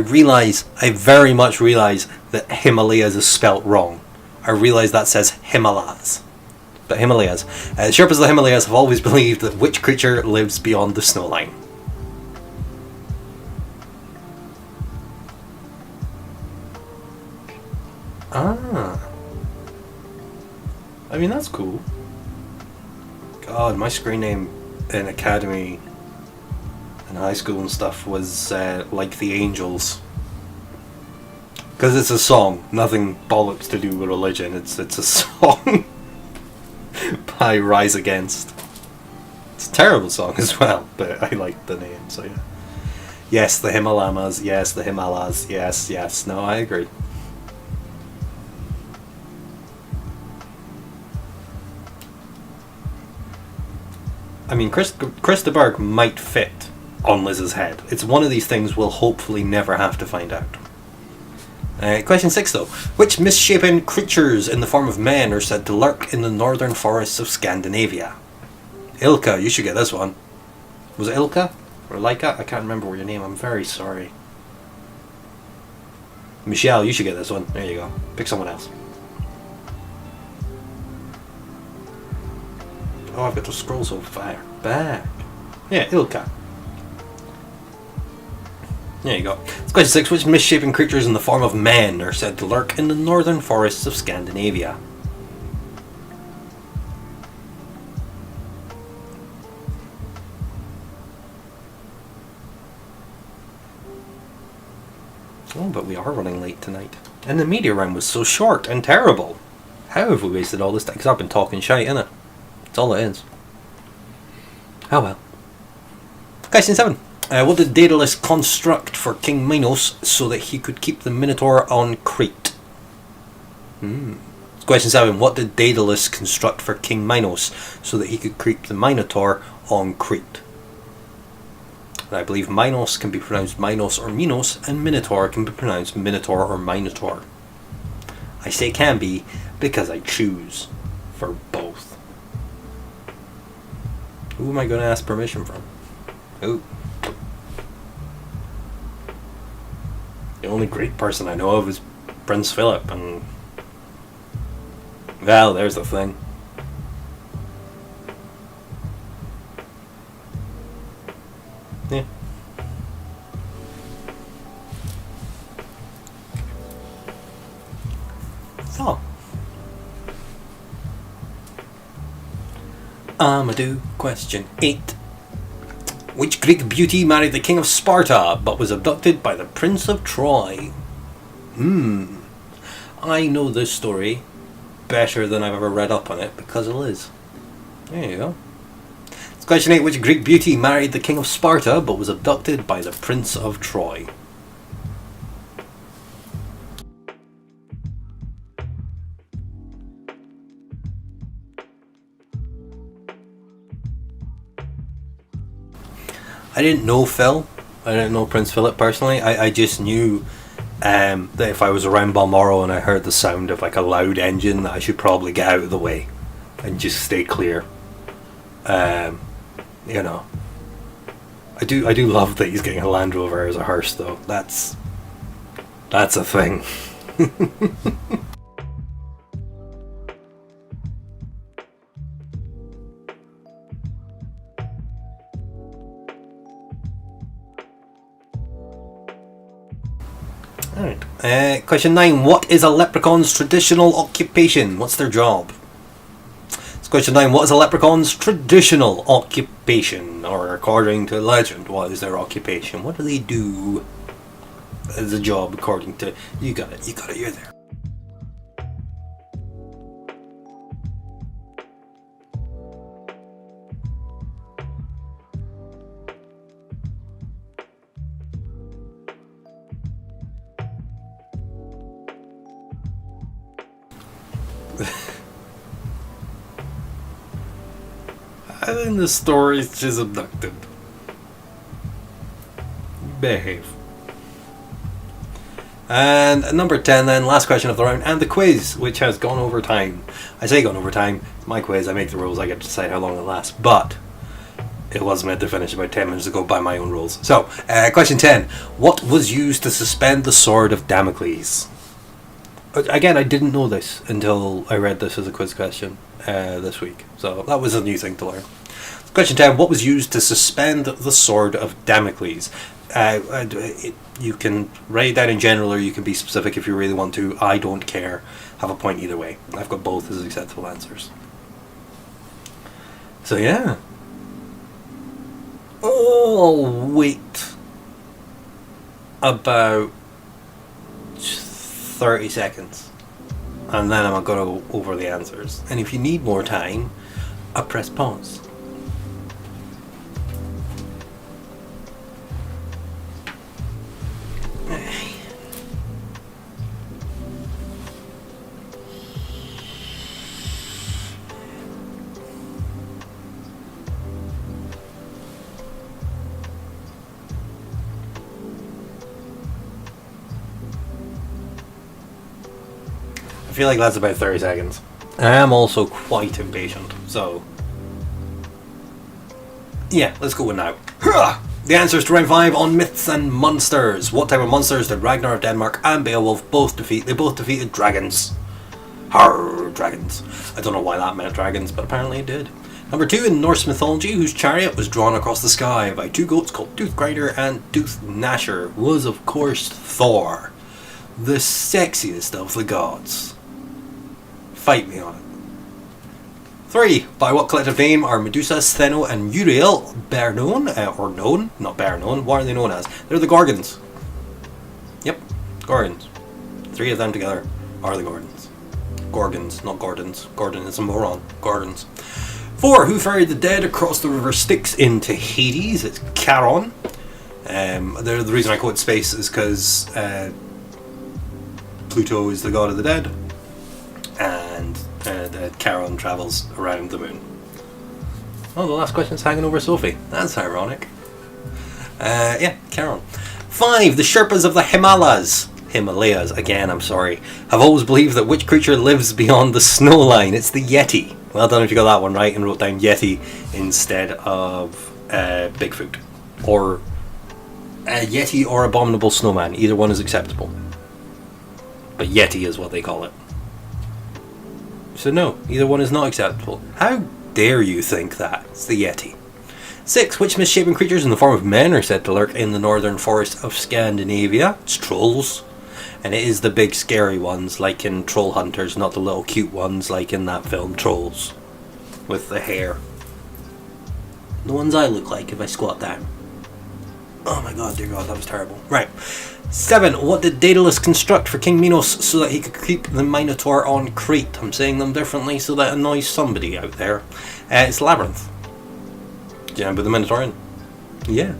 very much realise that Himalayas is spelt wrong. I realise that says Himalayas. But Himalayas. The Sherpas of the Himalayas have always believed that which creature lives beyond the snow line? Ah. I mean, that's cool. God, my screen name in academy and high school and stuff was Like the Angels. Because it's a song. Nothing bollocks to do with religion. It's a song by Rise Against. It's a terrible song as well, but I like the name, so yeah. Yes, the Himalayas. Yes, the Himalayas. Yes, yes. No, I agree. I mean, Chris de Burgh might fit on Liz's head. It's one of these things we'll hopefully never have to find out. Question 6 though. Which misshapen creatures in the form of men are said to lurk in the northern forests of Scandinavia? Ilka, you should get this one. Was it Ilka? Or Laika? I can't remember your name, I'm very sorry. Michelle, you should get this one. There you go. Pick someone else. Oh, I've got to scroll so far back. Yeah, Ilka. There you go. It's question 6. Which misshapen creatures in the form of men are said to lurk in the northern forests of Scandinavia? Oh, but we are running late tonight. And the media round was so short and terrible. How have we wasted all this time? Because I've been talking shite, innit? That's all it is. Oh well. Question 7. What did Daedalus construct for King Minos so that he could keep the Minotaur on Crete? Question 7. What did Daedalus construct for King Minos so that he could keep the Minotaur on Crete? And I believe Minos can be pronounced Minos or Minos, and Minotaur can be pronounced Minotaur or Minotaur. I say can be because I choose for both. Who am I going to ask permission from? Who? The only Greek person I know of is Prince Philip, and well, there's the thing. Yeah. Amadou, question 8. Which Greek beauty married the king of Sparta but was abducted by the prince of Troy? I know this story better than I've ever read up on it because of Liz. There you go. It's question 8. Which Greek beauty married the king of Sparta but was abducted by the prince of Troy? I didn't know Phil. I didn't know Prince Philip personally. I just knew that if I was around Balmoral and I heard the sound of like a loud engine, that I should probably get out of the way and just stay clear. You know, I do love that he's getting a Land Rover as a hearse, though. That's a thing. Alright. Question 9. What is a leprechaun's traditional occupation? What's their job? It's question 9. What is a leprechaun's traditional occupation? Or according to legend, what is their occupation? What do they do as a job according to... You got it, you're there. I think the story's just abducted. Behave. And number 10 then, last question of the round, and the quiz, which has gone over time. I say gone over time, it's my quiz, I make the rules, I get to decide how long it lasts, but it was meant to finish about 10 minutes ago by my own rules. So, question 10. What was used to suspend the sword of Damocles? Again, I didn't know this until I read this as a quiz question this week. So that was a new thing to learn. Question 10. What was used to suspend the sword of Damocles? You can write that in general or you can be specific if you really want to. I don't care. Have a point either way. I've got both as acceptable answers. So yeah. Oh, wait. About 30 seconds. And then I'm going to go over the answers. And if you need more time, I press pause. I feel like that's about 30 seconds. I am also quite impatient, so... yeah, let's go with now. The answers to round 5 on myths and monsters. What type of monsters did Ragnar of Denmark and Beowulf both defeat? They both defeated dragons. Harr, dragons. I don't know why that meant dragons, but apparently it did. Number 2, in Norse mythology, whose chariot was drawn across the sky by two goats called Toothgrinder and Toothnasher, was of course Thor, the sexiest of the gods. Fight me on it. 3. By what collective name are Medusa, Stheno, and Uriel better known? Or known? Not better known. What are they known as? They're the Gorgons. Yep, Gorgons. 3 of them together are the Gorgons. Gorgons, not Gordons. Gordon is a moron. Gorgons. 4. Who ferried the dead across the river Styx into Hades? It's Charon. The reason I quote space is because Pluto is the god of the dead. And Charon travels around the moon. Oh, the last question's hanging over Sophie. That's ironic. Yeah, Charon. 5. The Sherpas of the Himalayas, again, I'm sorry, have always believed that which creature lives beyond the snow line? It's the Yeti. Well done if you got that one right and wrote down Yeti instead of Bigfoot. Or Yeti or Abominable Snowman. Either one is acceptable. But Yeti is what they call it. So no, either one is not acceptable. How dare you think that? It's the Yeti. 6. Which misshapen creatures in the form of men are said to lurk in the northern forest of Scandinavia? It's trolls. And it is the big scary ones, like in Troll Hunters, not the little cute ones like in that film Trolls. With the hair. The ones I look like if I squat down. Oh my god, dear god, that was terrible. Right. 7. What did Daedalus construct for King Minos so that he could keep the Minotaur on Crete? I'm saying them differently so that annoys somebody out there. It's Labyrinth. Yeah, but the Minotaur in. Yeah.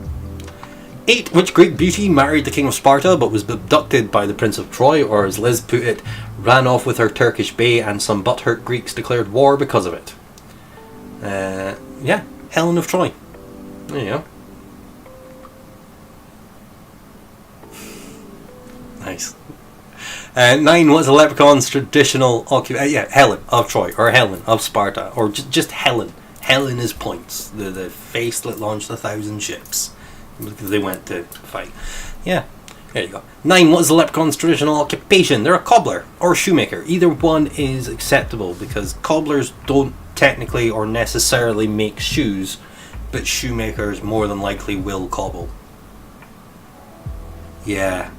8. Which Greek beauty married the king of Sparta but was abducted by the Prince of Troy, or as Liz put it, ran off with her Turkish bae and some butthurt Greeks declared war because of it? Yeah, Helen of Troy. There you go. Nice. 9. What's a leprechaun's traditional occupation? Yeah, Helen of Troy, or Helen of Sparta, or just Helen. Helen is points. The face that launched 1,000 ships. Because they went to fight. Yeah, there you go. 9. What is the leprechaun's traditional occupation? They're a cobbler or shoemaker. Either one is acceptable because cobblers don't technically or necessarily make shoes, but shoemakers more than likely will cobble. Yeah.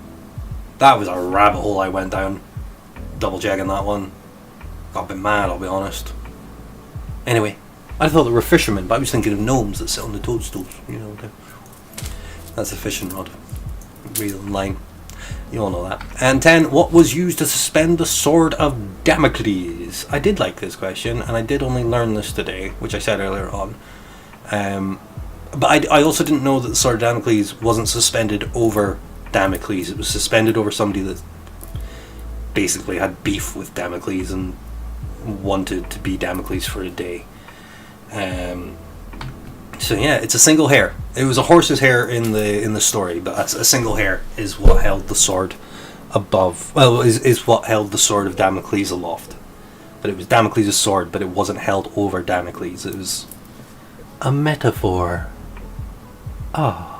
That was a rabbit hole I went down. Double checking that one. Got a bit mad, I'll be honest. Anyway, I thought they were fishermen, but I was thinking of gnomes that sit on the toadstools. You know, that's a fishing rod. Reel and line. You all know that. And 10. What was used to suspend the sword of Damocles? I did like this question, and I did only learn this today, which I said earlier on. But I also didn't know that the sword of Damocles wasn't suspended over Damocles. It was suspended over somebody that basically had beef with Damocles and wanted to be Damocles for a day. So yeah, it's a single hair. It was a horse's hair in the story, but a single hair is what held the sword above. Well, is what held the sword of Damocles aloft. But it was Damocles' sword, but it wasn't held over Damocles. It was a metaphor. Oh.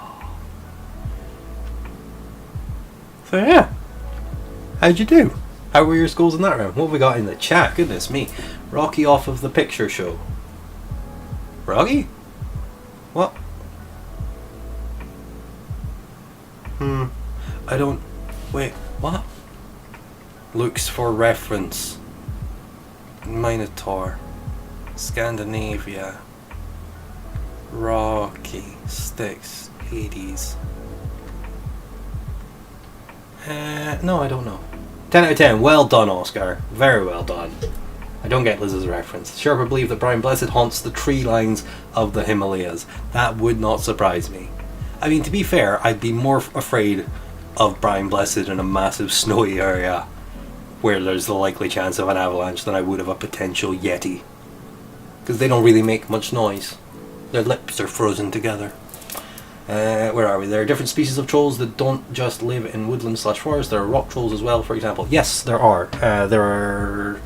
So yeah, how'd you do? How were your scores in that round? What have we got in the chat? Goodness me. Rocky off of the picture show. Rocky? What? I don't... Wait, what? Looks for reference. Minotaur. Scandinavia. Rocky. Styx. Hades. No, I don't know. 10 out of 10. Well done, Oscar. Very well done. I don't get Liz's reference. Sherpa believe that Brian Blessed haunts the tree lines of the Himalayas. That would not surprise me. I mean, to be fair, I'd be more afraid of Brian Blessed in a massive snowy area where there's the likely chance of an avalanche than I would of a potential Yeti. Because they don't really make much noise. Their lips are frozen together. Where are we? There are different species of trolls that don't just live in woodland / forest. There are rock trolls as well, for example. Yes, there are. There are...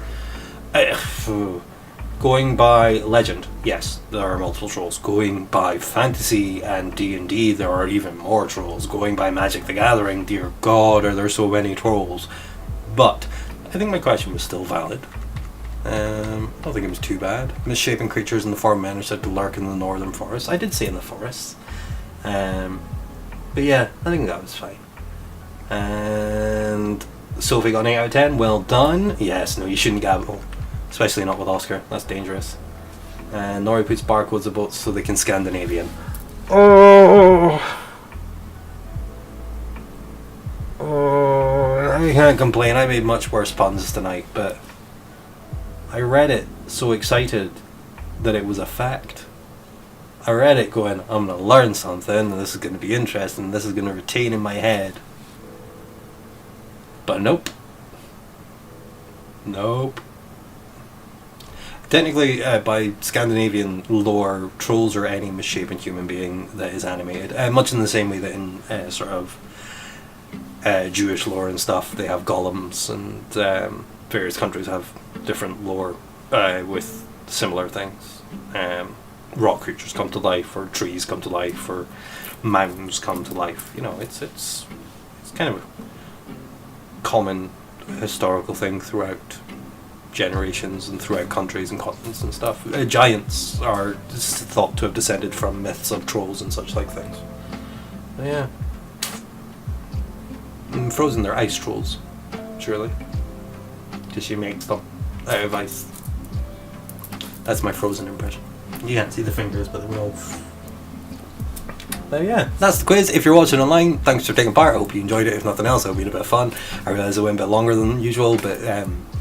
going by legend, yes, there are multiple trolls. Going by fantasy and D&D, there are even more trolls. Going by Magic the Gathering, dear God, are there so many trolls. But I think my question was still valid. I don't think it was too bad. Misshapen creatures in the form of men are said to lurk in the northern forests. I did say in the forests. But yeah, I think that was fine. And Sophie got an 8 out of 10. Well done. Yes, no, you shouldn't gabble. Especially not with Oscar. That's dangerous. And Nori puts barcodes about so they can Scandinavian. Oh, I can't complain. I made much worse puns tonight, but I read it so excited that it was a fact. I read it going, I'm going to learn something, and this is going to be interesting, this is going to retain in my head. But nope. Nope. Technically, by Scandinavian lore, trolls are any misshapen human being that is animated. Much in the same way that in sort of Jewish lore and stuff, they have golems, and various countries have different lore with similar things. Rock creatures come to life, or trees come to life, or mountains come to life. You know, it's kind of a common historical thing throughout generations and throughout countries and continents and stuff. Giants are thought to have descended from myths of trolls and such like things. But yeah. And Frozen, they're ice trolls, surely. Because she makes them out of ice. That's my Frozen impression. You can't see the fingers, but they will Yeah, that's the quiz. If you're watching online, thanks for taking part. I hope you enjoyed it. If nothing else, it'll be a bit of fun. I realised it went a bit longer than usual, but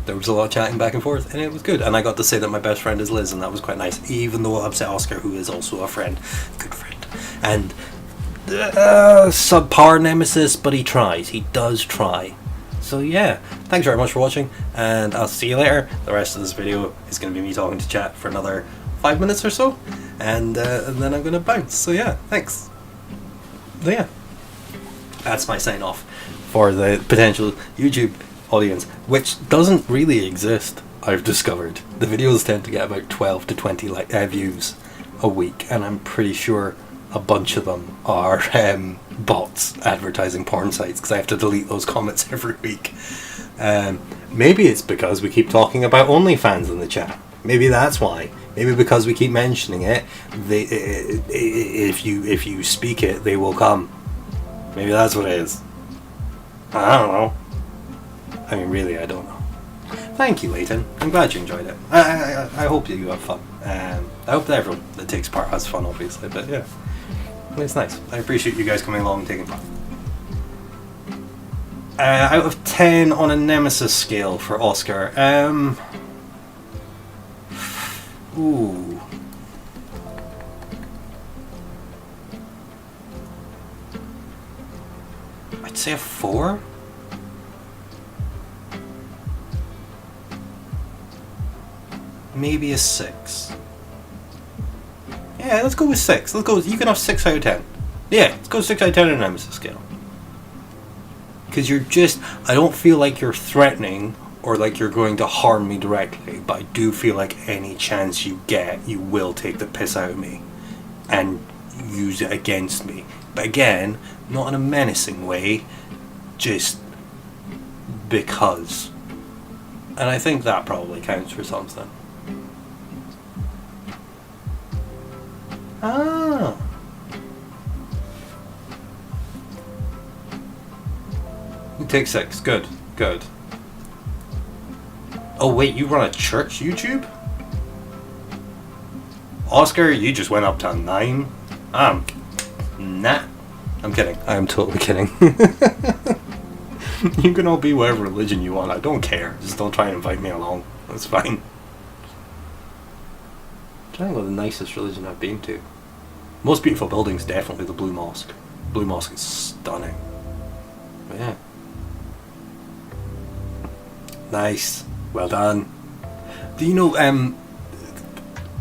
there was a lot of chatting back and forth, and it was good. And I got to say that my best friend is Liz, and that was quite nice, even though it upset Oscar, who is also a friend, good friend, and subpar nemesis, but he tries. He does try. So yeah, thanks very much for watching, and I'll see you later. The rest of this video is going to be me talking to chat for another 5 minutes or so, and then I'm going to bounce. So yeah, thanks. So yeah, that's my sign off for the potential YouTube audience, which doesn't really exist. I've discovered the videos tend to get about 12 to 20 views a week, and I'm pretty sure a bunch of them are bots advertising porn sites, because I have to delete those comments every week. Maybe it's because we keep talking about OnlyFans in the chat. Maybe that's why. Maybe because we keep mentioning it, if you speak it, they will come. Maybe that's what it is. I don't know. I mean, really, I don't know. Thank you, Leighton. I'm glad you enjoyed it. I hope you have fun. I hope that everyone that takes part has fun, obviously. But yeah, it's nice. I appreciate you guys coming along and taking part. Out of 10 on a Nemesis scale for Oscar. Ooh. I'd say a 4. Maybe a 6. Yeah, let's go with 6. Let's go. You can have 6 out of 10. Yeah, let's go 6 out of 10 on a Nemesis scale. Because you're just, I don't feel like you're threatening or like you're going to harm me directly, but I do feel like any chance you get, you will take the piss out of me and use it against me. But again, not in a menacing way, just because. And I think that probably counts for something. Ah. You take 6. Good. Good. Oh wait, you run a church YouTube? Oscar, you just went up to 9? Nah. I'm kidding. I am totally kidding. You can all be whatever religion you want. I don't care. Just don't try and invite me along. That's fine. I'm trying to go the nicest religion I've been to. Most beautiful buildings, definitely the Blue Mosque. Blue Mosque is stunning. But yeah. Nice. Well done. Do you know,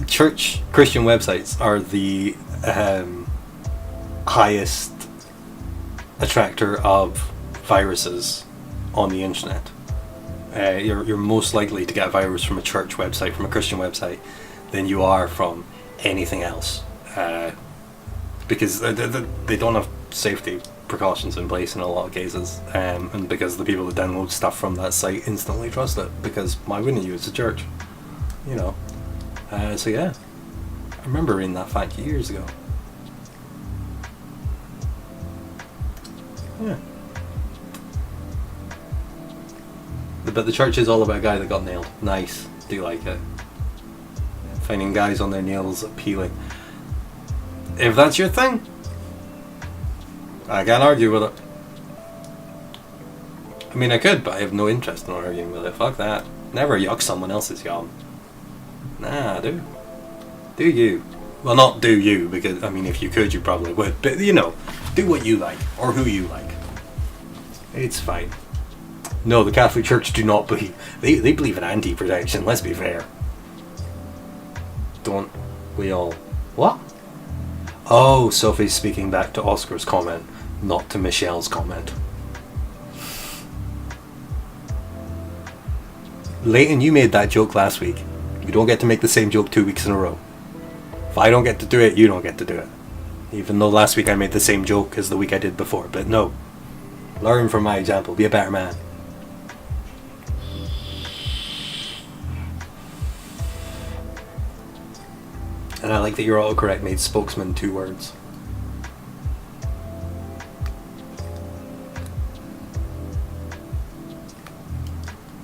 church Christian websites are the highest attractor of viruses on the internet. You're most likely to get a virus from a church website, from a Christian website, than you are from anything else. Because they don't have safety precautions in place in a lot of cases, and because the people that download stuff from that site instantly trust it, because why wouldn't you? It's a church, you know. So yeah, I remember reading that fact years ago. Yeah. But the church is all about a guy that got nailed. Nice. Do like it. Finding guys on their nails appealing. If that's your thing, I can't argue with it. I mean, I could, but I have no interest in arguing with it. Fuck that. Never yuck someone else's yum. Nah, do you. Well, not do you, because, I mean, if you could, you probably would. But, you know, do what you like, or who you like. It's fine. No, the Catholic Church do not believe. They believe in anti-protection, let's be fair. Don't we all? What? Oh, Sophie's speaking back to Oscar's comment, not to Michelle's comment. Leighton, you made that joke last week. You don't get to make the same joke 2 weeks in a row. If I don't get to do it, you don't get to do it. Even though last week I made the same joke as the week I did before. But no. Learn from my example. Be a better man. And I like that your autocorrect made spokesman 2 words.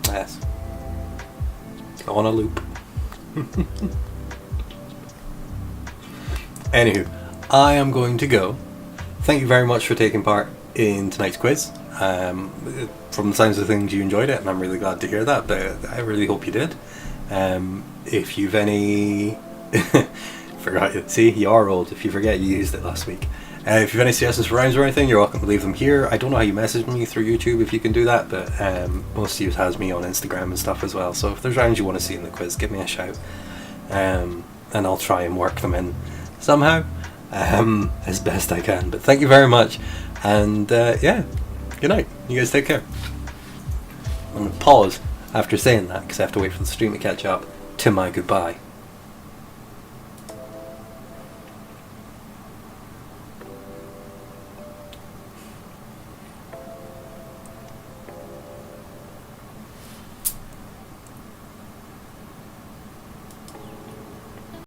Yes. On a loop. Anywho, I am going to go thank you very much for taking part in tonight's quiz. From the sounds of things, you enjoyed it, and I'm really glad to hear that, but I really hope you did. If you've any... forgot. See, you are old. If you forget, you used it last week. If you've any suggestions for rhymes or anything, you're welcome to leave them here. I don't know how you message me through YouTube if you can do that, but most of you has me on Instagram and stuff as well. So if there's rhymes you want to see in the quiz, give me a shout, and I'll try and work them in somehow, as best I can. But thank you very much, and yeah, good night. You guys take care. I'm going to pause after saying that because I have to wait for the stream to catch up to my goodbye.